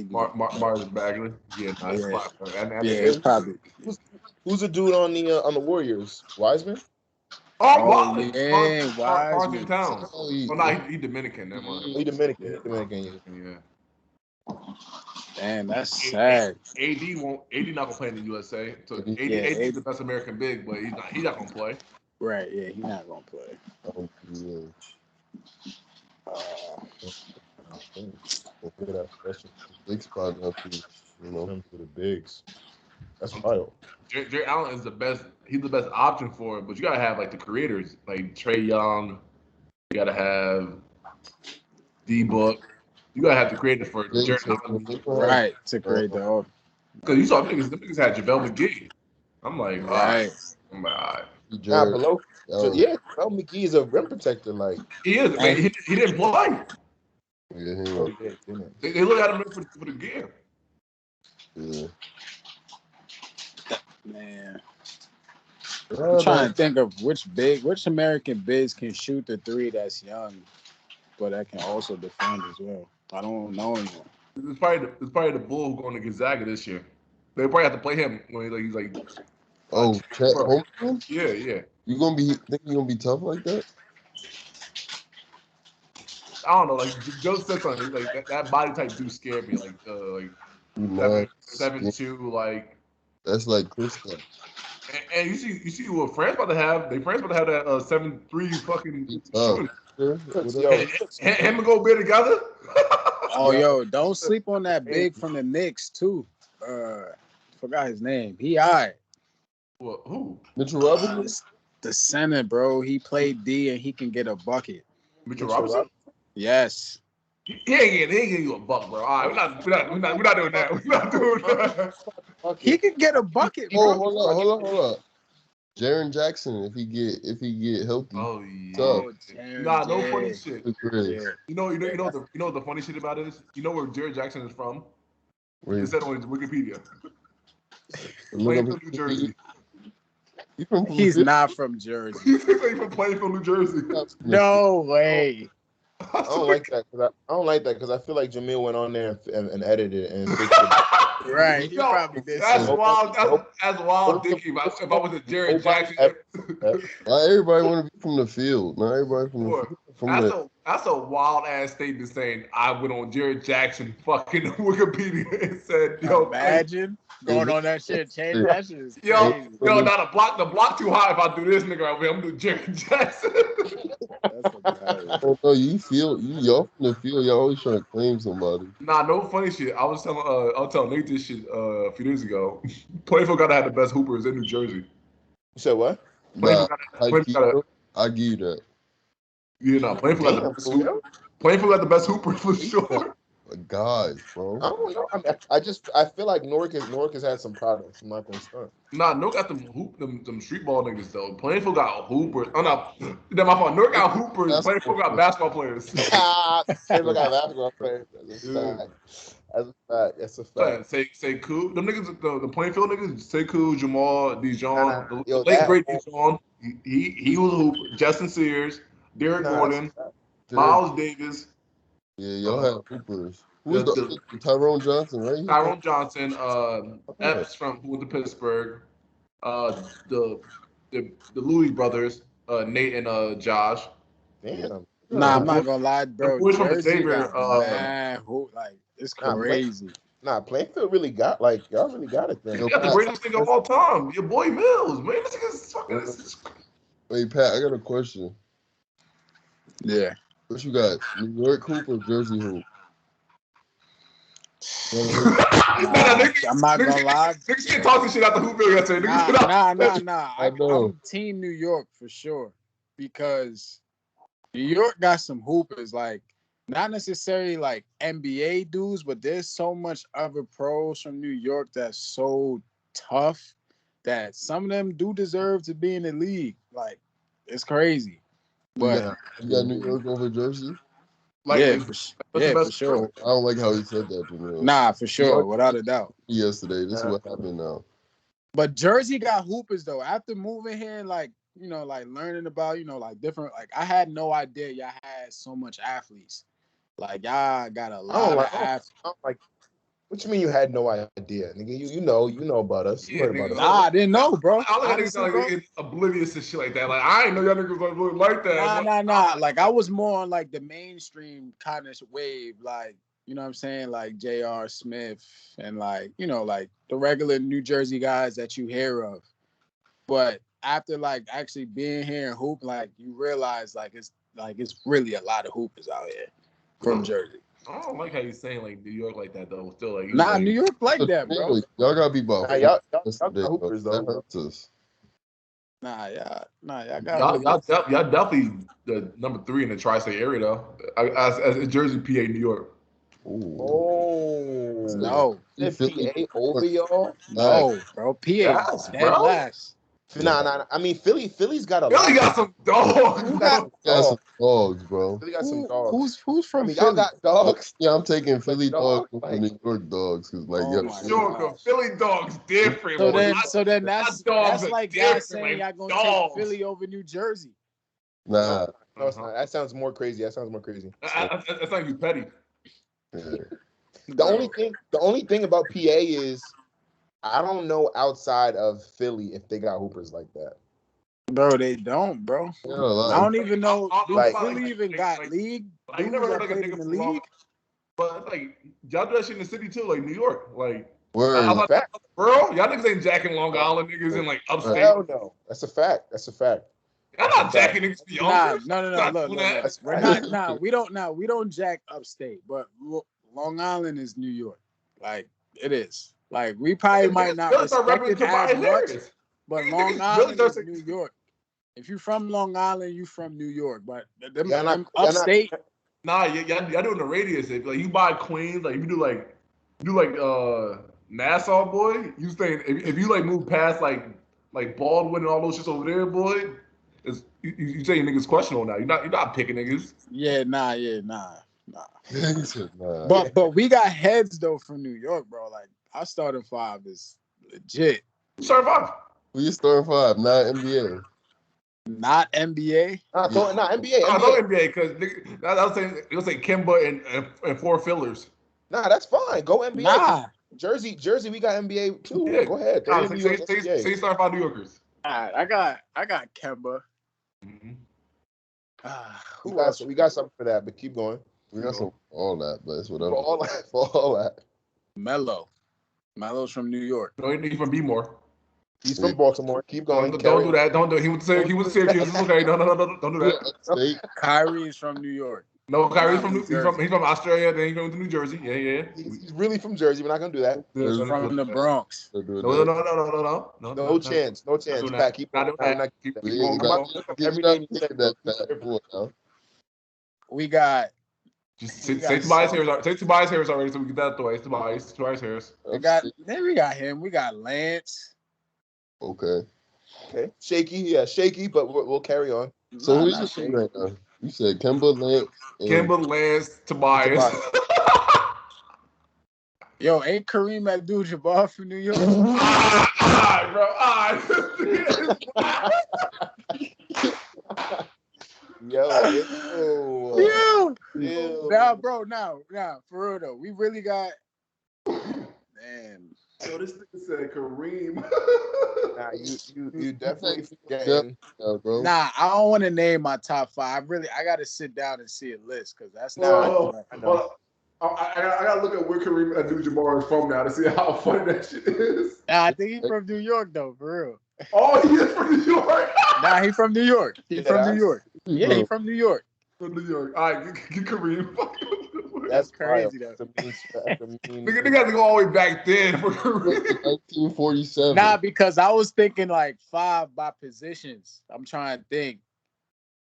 Marvin Bagley. Yeah, nice. Yeah, it's probably. Who's the dude on the Warriors? Wiseman? Oh, yeah, Carson Wiseman. Towns. Oh, He Dominican. Never mind. He Dominican. He Dominican. Yeah. Damn, that's sad. AD not gonna play in the USA. So AD is the best American big, but he's not gonna play. Right, yeah, he's not gonna play. Oh, yeah. That's a big spot up here, For the bigs. That's wild. Jay Allen is the best. He's the best option for it, but you gotta have like the creators, like Trey Young. You gotta have D-Book. You gotta have the creators for Jay Allen. Right, to create the offense. Because you saw them niggas had JaVale McGee. I'm like, right. I'm like, all right. Nah, below. So yeah, McGee is a rim protector. Like He is. Man, he didn't play. Yeah, They look at him for the game. yeah. Man. I'm trying to think of which American bigs can shoot the three that's young, but that can also defend as well. I don't know anyone. It's probably the Bull going to Gonzaga this year. They probably have to play him when he's like. Oh, Chet Holmgren? Yeah. Think you gonna be tough like that? I don't know. Like Joe said something. Like that body type do scare me. Like 7'2", like. That's like Kristaps. And you see what France about to have? France about to have that 7'3" fucking shooting. Him and Gobert together. Oh, yo, don't sleep on that big from the Knicks too. Forgot his name. He alright. Well, who? Mitchell Robinson? The center, bro. He played D and he can get a bucket. Mitchell Robinson? Yes. He ain't getting you a buck, bro. All right, we're not doing that. We're not doing that. He can get a bucket, bro. Hold up. Jaren Jackson, if he get healthy. Oh yeah. Nah, no funny shit. Yeah. You know the funny shit about it is? You know where Jaren Jackson is from? Wait. It said on his Wikipedia. Plainfield, New Jersey. He's not from Jersey. He's from Plainfield, New Jersey. No way. I don't like that because I feel like Jameel went on there and edited it and fixed it. Right, he probably did. That's wild. That's wild, Dickie. If I was a Jaren Jackson, Not everybody want to be from the field. Not everybody That's a wild ass statement saying I went on Jaren Jackson fucking Wikipedia and said, "Yo, imagine going on that shit, change that shit." Is yo, crazy. not the block too high. If I do this nigga right here, I'm doing Jaren Jackson. Oh, you y'all from the field. Y'all always trying to claim somebody. Nah, no funny shit. I was telling Nate this shit a few days ago. Plainfield gotta have the best hoopers in New Jersey. You said what? I give you that. Yeah, no, Plainfield got the best hooper for sure. God, bro. I don't know. I feel like Newark has had some products. I'm not gonna start. Nah, Newark got them street ball niggas though. Plainfield got hoopers. Oh no, my fault. Newark got hoopers. Plainfield got basketball players. Plainfield got basketball players. That's a fact. Sekou. Them niggas, the Plainfield niggas. Sekou, Jamal, Dijon, the late great Dijon. He was a hooper. Justin Sears, Derek Gordon, Miles Davis. Yeah, y'all have hoopers. Who's the Tyrone Johnson, right? Tyrone Johnson, Epps who went to Pittsburgh, the Louis brothers, Nate and Josh. Damn. Nah, I'm not gonna lie, bro. The boys from Xavier, it's crazy. Plainfield really got y'all really got it then. You got the greatest thing of all time, your boy Mills, man. This nigga's fucking. Wait, Pat, I got a question. Yeah. What you got? New York hoop or Jersey hoop? I'm not gonna lie. Niggas can't talk this shit out the hoop bill yesterday. Nah. I'm team New York for sure because New York got some hoopers, like not necessarily like NBA dudes, but there's so much other pros from New York that's so tough that some of them do deserve to be in the league. Like it's crazy. But you got New York over Jersey? For sure. I don't like how he said that, Jameel. Nah, for sure, without a doubt. Yesterday, this is what happened now. But Jersey got hoopers though. After moving here, like learning about, like different. Like I had no idea y'all had so much athletes. Like y'all got a I don't lot like. of I don't like. What you mean you had no idea, nigga? You know about us. You Yeah, heard about nigga. us. Nah, I didn't know, bro. I look at niggas Honestly, like bro. oblivious to shit like that. Like I ain't know y'all niggas really like that. Nah. Like I was more on like the mainstream kind of wave, like you know what I'm saying, like J.R. Smith and like you know like the regular New Jersey guys that you hear of. But after like actually being here and hoop, like you realize like it's really a lot of hoopers out here from Jersey. I don't like how you saying like New York like that though. Still like Nah, like, New York like that, bro. Y'all gotta be about Nah, y'all yesterday, got hoopers though. that hurts us. Nah, y'all got y'all definitely the number 3 in the tri-state area though. As Jersey, PA, New York. Ooh. Oh No. Is PA over y'all? No, bro. PA Yes, dead bro. last. Nah. I mean, Philly's got a Philly lot. got some dogs. Who bro. got Got some dogs, bro. Philly got some dogs. Who's from I mean, y'all Philly? got dogs. Yeah, I'm taking Philly dog, dogs like- from New York dogs because, like, Oh yeah, my New York, gosh. Philly dogs different. So boy. then My that's dogs are like guys different, saying like y'all gonna dogs. take Philly over New Jersey. nah. No, it's not. That sounds more crazy. That's like you petty. Yeah. The only thing about PA is I don't know outside of Philly if they got hoopers like that. Bro, they don't, bro. Yeah, like, I don't even know. Do Like- Philly even got league? I never heard Dudes like a that played nigga in the from Long, league? but like y'all do that shit in the city too, like New York, like. word. Fact. Bro, y'all niggas ain't jacking Long Island niggas in like upstate. Hell no. That's a fact. Y'all not jacking niggas for Nah, youngsters. no. Not Look. doing that. We're not. Nah, we don't jack upstate, but Long Island is New York. Like it is. Like we probably might not Y'all start respect repping it as Tobias much, Harris. but Niggas Long really Island is start- New York. If you from Long Island, you from New York. But them Y'all not- upstate. Nah, y'all doing the radius. If like you buy Queens, like you do like Nassau, boy. You stay if you like move past like Baldwin and all those shits over there, boy. You say niggas questionable now. You're not picking niggas. Yeah, nah. He said, nah. But we got heads though from New York, bro. Like our starting 5 is legit. Sorry, five. We starting 5, not NBA. Not NBA. NBA. I know NBA because I was saying it was like Kimba and 4 fillers. Nah, that's fine. Go NBA. Nah. Jersey, we got NBA too. Yeah. Go ahead. Nah, New York say NBA. start 5 New Yorkers. All right, I got Kemba. Mm-hmm. We got something for that, but keep going. We got some all that, but it's whatever. For all that. Melo. Melo's from New York. No, he's from B-more. He's from Baltimore. Keep going. Don't do that. Don't do it. He went to Syracuse. It's okay. No. Don't do that. State. Kyrie is from New York. No, Kyrie's Not from New he's from Australia. Then he went to New Jersey. Yeah. He's really from Jersey. We're not gonna do that. He's from the Bronx. No. No chance. Pat, keep going. Keep We going. got Every name you said, that boy now. We got Just say Tobias Harris. Say Tobias Harris already, so we get that out the way. Tobias Harris. we got him. We got Lance. Okay. Shaky, but we'll carry on. So Nah, who's not your Shake. team right now? You said Kemba, Lance, and Kimba, Lance, Tobias. Yo, ain't Kareem Abdul-Jabbar from New York? Bro. Yo. Nah, bro, nah, for real though. We really got damn. Yo, this nigga said Kareem. Nah, you definitely forgetting. bro. Nah, I don't want to name my top 5. I gotta sit down and see a list because that's No, not. I know. I gotta look at where Kareem Abdul-Jabbar is from now to see how funny that shit is. Nah, I think he's from New York though, for real. Oh, he is from New York. Nah, he from New York. He from New York. Yeah, he Bro. from New York. From New York. All right, get Kareem. That's crazy, wild. though. Nigga got to go all the way back then for Kareem. 1947. Nah, because I was thinking like 5 by positions. I'm trying to think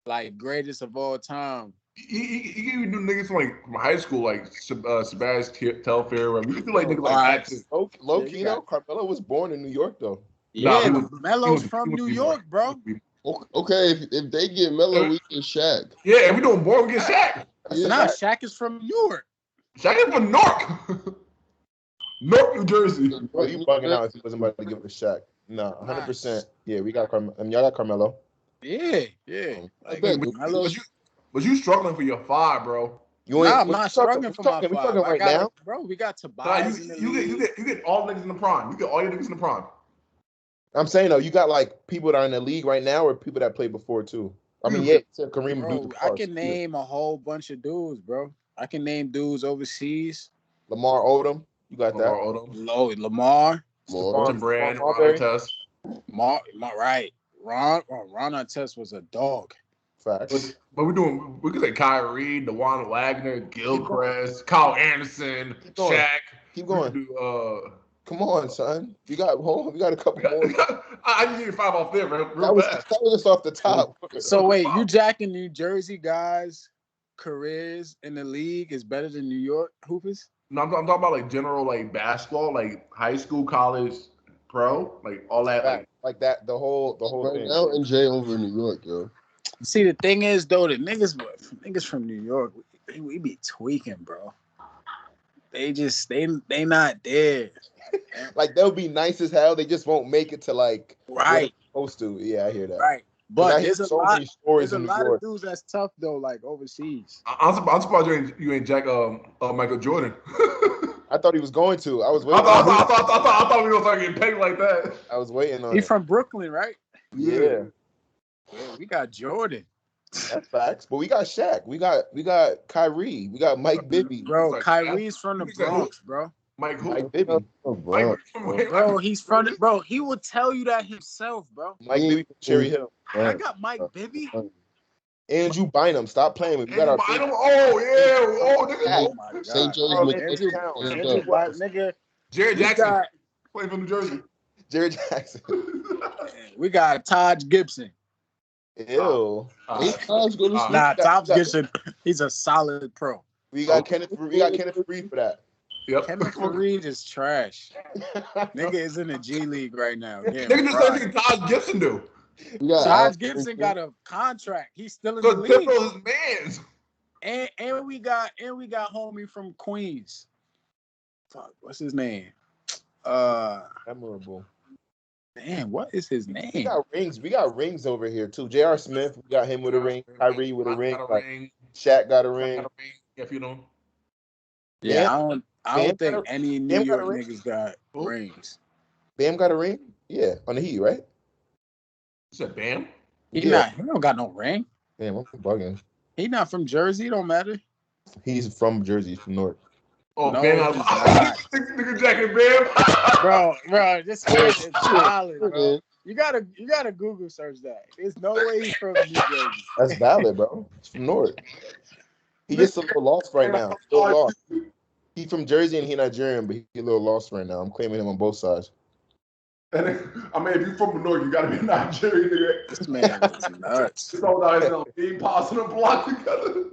like greatest of all time. He even do niggas from high school like Sebastian Telfair. We could do like niggas like Alright. that too. Low key though, Carmelo was born in New York though. Yeah, Nah, Melo's from New York, bro. Okay, if they get Melo, we get Shaq. Yeah, if we doing born, we get Shaq. Nah, Shaq is from New York. Shaq is from Newark. Newark, New Jersey. Oh, you bugging out if he wasn't about to give it a Shaq. Nah, 100%. Yeah, we got Carmelo. Y'all got Carmelo. Yeah. I Like, bet Melo's But you struggling for your 5, bro. You ain't. I'm not struggling for my we five. talking right now, bro. We got Nah, Tobias in the league. you get all niggas in the prime. You get all your niggas in the prime. I'm saying though, you got like people that are in the league right now, or people that played before too. I mean, yeah, Kareem Bro, Abdul-Jabbar. I can name a whole bunch of dudes, bro. I can name dudes overseas. Lamar Odom, you got Lamar that. Odom. Lamar. Tim Brand, Ron Marbury. Artest. Right. Ron Artest was a dog. Facts. But we could say Kyrie, DeJuan Wagner, Gilchrist, Kyle Anderson, Shaq. Keep going. We could do, Come on, son. You got a couple more. I just need to 5 off there, real fast. That was just off the top. So wait, you jacking New Jersey guys' careers in the league is better than New York hoopers? No, I'm talking about like general like basketball, like high school, college, pro, like all that. Like that, the whole Right thing. now, NJ over New York, yo. See, the thing is though, the niggas from New York, we be tweaking, bro. They not there. Like they'll be nice as hell. They just won't make it to like right supposed to. Yeah, I hear that. Right. But there's a lot, many stories there's a in lot New York. of dudes that's tough though, like overseas. I'm surprised you ain't jack Michael Jordan. I thought he was going to. I was waiting. I thought we were gonna get paid like that. I was waiting on. He from Brooklyn, right? Yeah. We got Jordan. That's facts. But we got Shaq. We got Kyrie. We got Mike Bibby. Bro, Kyrie's from the Bronx, bro. Mike Bibby. Bro, he's from it. Bro, he will tell you that himself, bro. Mike Bibby from Cherry Hill. I got Mike Bibby. Andrew Bynum. Stop playing with me. We got our Bynum. Oh yeah. Oh nigga. Oh my God. St. Joe's Nigga. Jared Jackson. Playing for New Jersey. Jared Jackson. We got Todd Gibson. Ew. Todd Gibson. He's a solid pro. We got Kenneth Reed for that. Yep. Kenneth Reed is trash. Nigga is in the G League right now. Nigga just said Todd Gibson do. Todd Gibson got a contract. He's still in the league. His mans. And we got homie from Queens. Fuck, what's his name? Memorable. Damn, what is his name? We got rings over here too. J.R. Smith, we got him with a ring. Kyrie with a ring. Shaq got a ring. If you know. Yeah, I don't think any New York niggas got rings. Bam got a ring? Yeah, on the Heat, right? You said Bam? He don't got no ring. Damn, I'm bugging. He not from Jersey, don't matter. He's from Jersey, from North. Oh, no, Bam! Nigga jacking Bam. bro, this is solid, bro. You gotta Google search that. There's no way he's from New Jersey. That's valid, bro. He's from North. He just a little lost right now. Still lost. He's from Jersey and he's Nigerian, but he's a little lost right now. I'm claiming him on both sides. I mean, if you're from the North, you gotta be Nigerian, nigga. This man is nuts. So nice, being possible block together.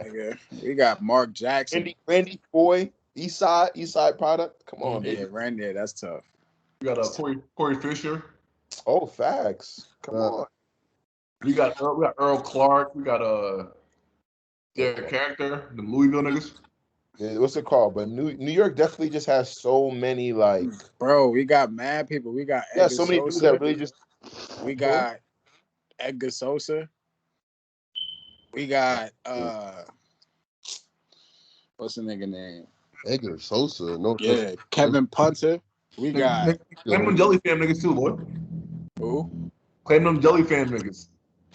Nigga, we got Mark Jackson, Randy Foy, East Side product. Come on, yeah, Randy, that's tough. We got Corey Fisher. Oh, facts. Come on. We got Earl Clark. We got Derek Character, the Louisville niggas. Yeah, what's it called? But New York definitely just has so many like. Bro, we got mad people. We got so many dudes that really just. We got Edgar Sosa. We got what's the nigga name? Edgar Sosa. No. Yeah, Kevin Punter. We got claim them Jelly Fam niggas too, boy. Who? Claim them Jelly Fam niggas.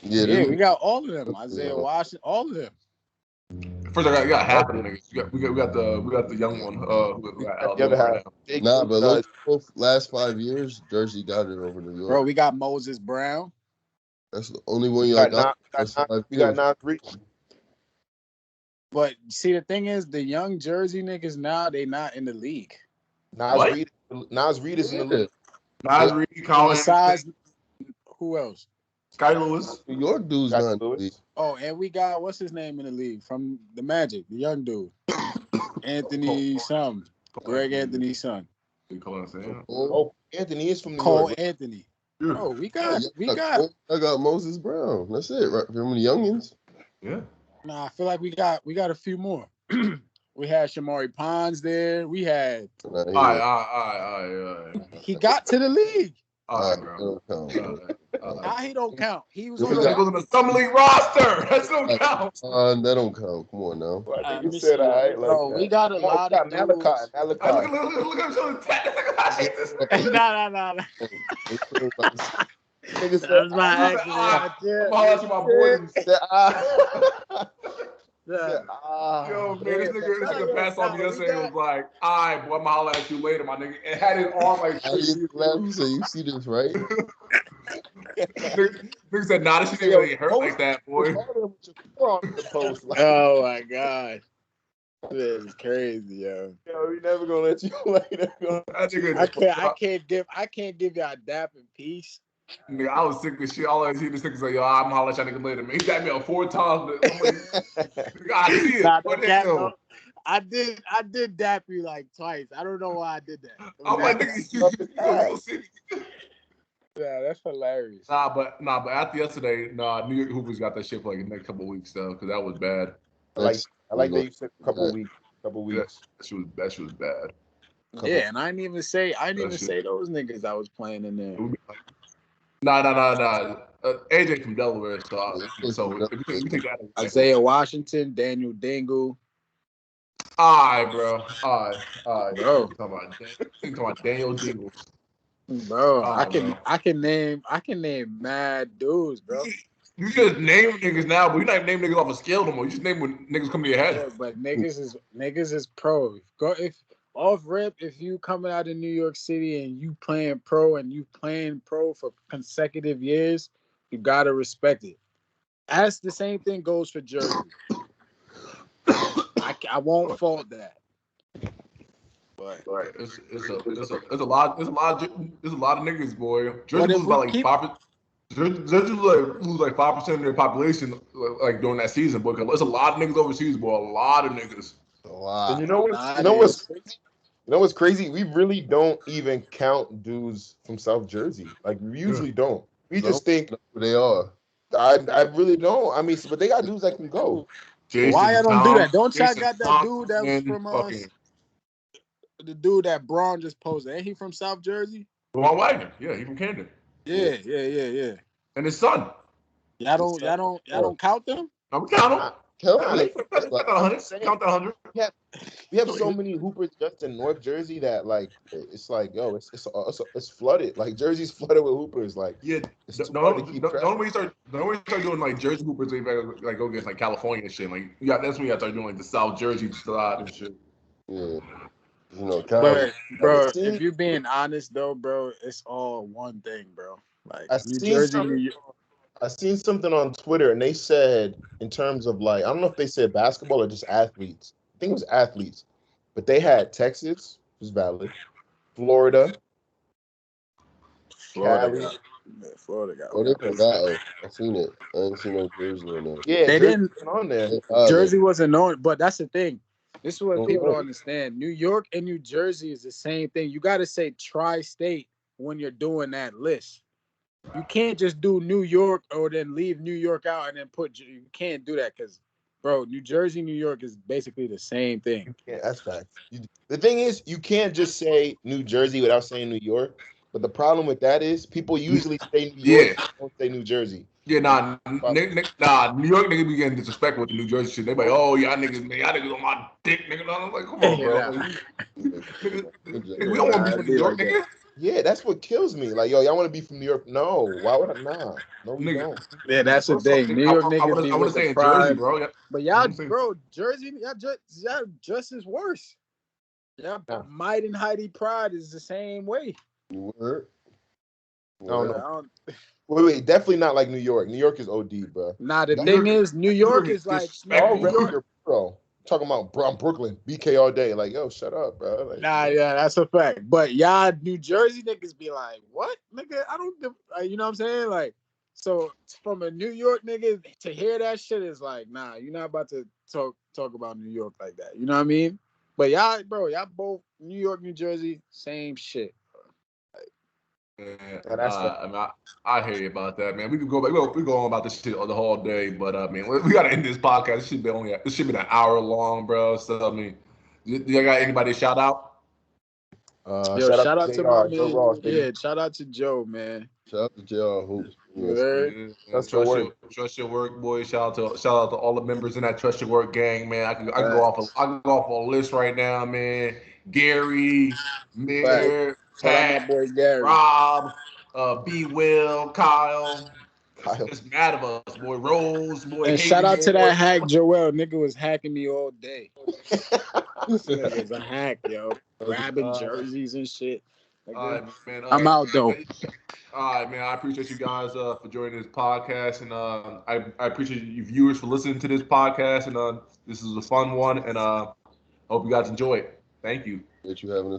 Yeah, we got all of them. Isaiah Washington, all of them. First, I got half of the niggas. We got the young one. We got the other half. Nah, but look, both last 5 years, Jersey got it over New York. Bro, we got Moses Brown. That's the only one you got. We got Nas Reed. But see, the thing is, the young Jersey niggas now they not in the league. Nas Reed is in the league. Nas Reed, Colin. Besides, who else? Sky Lewis. New York dude's not in the league. Oh, and we got what's his name in the league from the Magic, the young dude, Anthony something, Greg Anthony's son. Oh, Anthony is from New Cole York. Anthony. Yeah. Oh, we got. I got Moses Brown. That's it, right? From the youngins. Yeah. Nah, I feel like we got a few more. We had Shamari Pons there. We had. All right. He got to the league. All right, bro. How he don't count? He was He on was the. He goes on the Summer League roster. That don't count. That don't count. Come on now. Well, I think Let you me said see. all right like Bro, that. we got a Come on, lot we of got dudes. Malachi. Hey, look at him. I hate this nigga. Nah. Nigga said, That's my I said, accident ah, right there. I'm hollering to my boys. Yeah. Yo, man, this Nah, nigga passed on me we yesterday and got- was like, all right, boy, I'm gonna holler at you later, my nigga. And had his arm like, How you laugh? You say you see this, right? nigga said, nah, this shit ain't really hurt like that, boy. the post. Like, Oh my god. This is crazy, yo. yo, we never gonna let you later. That nigga, I can't give y'all dap in peace. nigga, I was sick of shit. All I see this nigga say, yo, I'm gonna holler at y'all nigga later, man. He tapped me up 4 times. But I'm like, nigga, I see it. Nah, What don't the cap, hell? no. I did dap you like twice. I don't know why I did that. I'm like, nigga, you go see me. Yeah, that's hilarious. Nah, but after yesterday, New York Hoopers got that shit for like the next couple of weeks though, because that was bad. I like that you said a couple weeks. That shit was bad. Yeah, and I didn't even say shit. those niggas I was playing in there. Nah. AJ from Delaware, so if you take that, Isaiah Washington, Daniel Dingle. all right, bro. All right. Bro. Talking about Daniel Dingle. Bro, Oh, I can name mad dudes, bro. You just name niggas now, but you're not naming niggas off a scale no more. You just name when niggas come to your head. Yeah, but niggas is pro. If off rip, if you coming out of New York City and you playing pro for consecutive years, you gotta respect it. As the same thing goes for Jersey. I won't fault that. But It's a lot of niggas, boy. Jersey lose by like 5%. Jersey lose like 5% of their population like during that season, boy. There's a lot of niggas overseas, boy. A lot of niggas. A lot. And you know what's crazy? You know what's crazy? We really don't even count dudes from South Jersey. Like we usually don't. We just think they are. I really don't. I mean, but they got dudes that can go. Why y'all don't do that? Don't y'all Jason got that Thompson, dude that was from the dude that Braun just posted? Ain't he from South Jersey? Ron Wagner. Yeah, he from Camden. Yeah. And his son. Y'all don't count them? I'm counting. Count Count that 100. We have so many hoopers just in North Jersey that like it's like yo, it's flooded. Like Jersey's flooded with hoopers. Like yeah, the only way you start doing like Jersey hoopers, like go against like California and shit. Like that's when you start doing like the South Jersey side and shit. Yeah. You know, But bro, if you're being honest though, bro, it's all one thing, bro. Like New Jersey, New York. I seen something on Twitter and they said in terms of like I don't know if they said basketball or just athletes. I think it was athletes, but they had Texas, which is valid, Florida, Cali. Florida got. Oh, they forgot. I seen it. I didn't see no Jersey on there. Yeah, they didn't on there. Jersey wasn't known, but that's the thing. This is what people Oh. don't understand. New York and New Jersey is the same thing. You got to say tri-state when you're doing that list. You can't just do New York or then leave New York out and then you can't do that because, bro, New Jersey, New York is basically the same thing. Yeah, that's fact. The thing is, you can't just say New Jersey without saying New York. But the problem with that is people usually say New York, don't say New Jersey. Yeah, New York niggas be getting disrespectful with the New Jersey shit. They be like, oh, y'all niggas on my dick, nigga. I'm like, come on, bro. We don't want to be from New York, nigga. Yeah, that's what kills me. Like, yo, y'all want to be from New York? No. Why would I? Nah. No, we don't. Yeah, that's the thing. New York niggas be with the pride. Jersey, bro. But y'all, bro, Jersey, y'all just as worse. Yeah, Might and Heidi Pride is the same way. Word. No. Wait, definitely not like New York. New York is OD, bro. Nah, the thing is, New York is like New York, bro. Talking about Brooklyn, BK all day. Like, yo, shut up, bro. Like, yeah, that's a fact. But y'all, New Jersey niggas be like, what, nigga? I don't, you know what I'm saying? Like, so from a New York nigga to hear that shit is like, nah, you're not about to talk about New York like that. You know what I mean? But y'all, bro, y'all both New York, New Jersey, same shit. I hear you about that, man. We could go back. We go on about this shit the whole day, but man, we gotta end this podcast. This should be an hour long, bro. So I mean, do you got anybody to shout out? Shout out to my man. Yeah, shout out to Joe, man. Shout out to Joe. Yeah. Trust your work, boy. Shout out to all the members in that Trust Your Work gang, man. I can go off a list right now, man. Gary, Amir, Shout out my Pat, boy Gary. Rob, B. Will, Kyle. Just mad of us, boy. Rose, boy. And Hayden, shout out to boy. that hack Joel. Nigga was hacking me all day. This nigga's a hack, yo. Grabbing jerseys and shit. All right, man. I'm out though. All right, man. I appreciate you guys for joining this podcast, and I appreciate you viewers for listening to this podcast. And this is a fun one, and hope you guys enjoy it. Thank you. That you having us.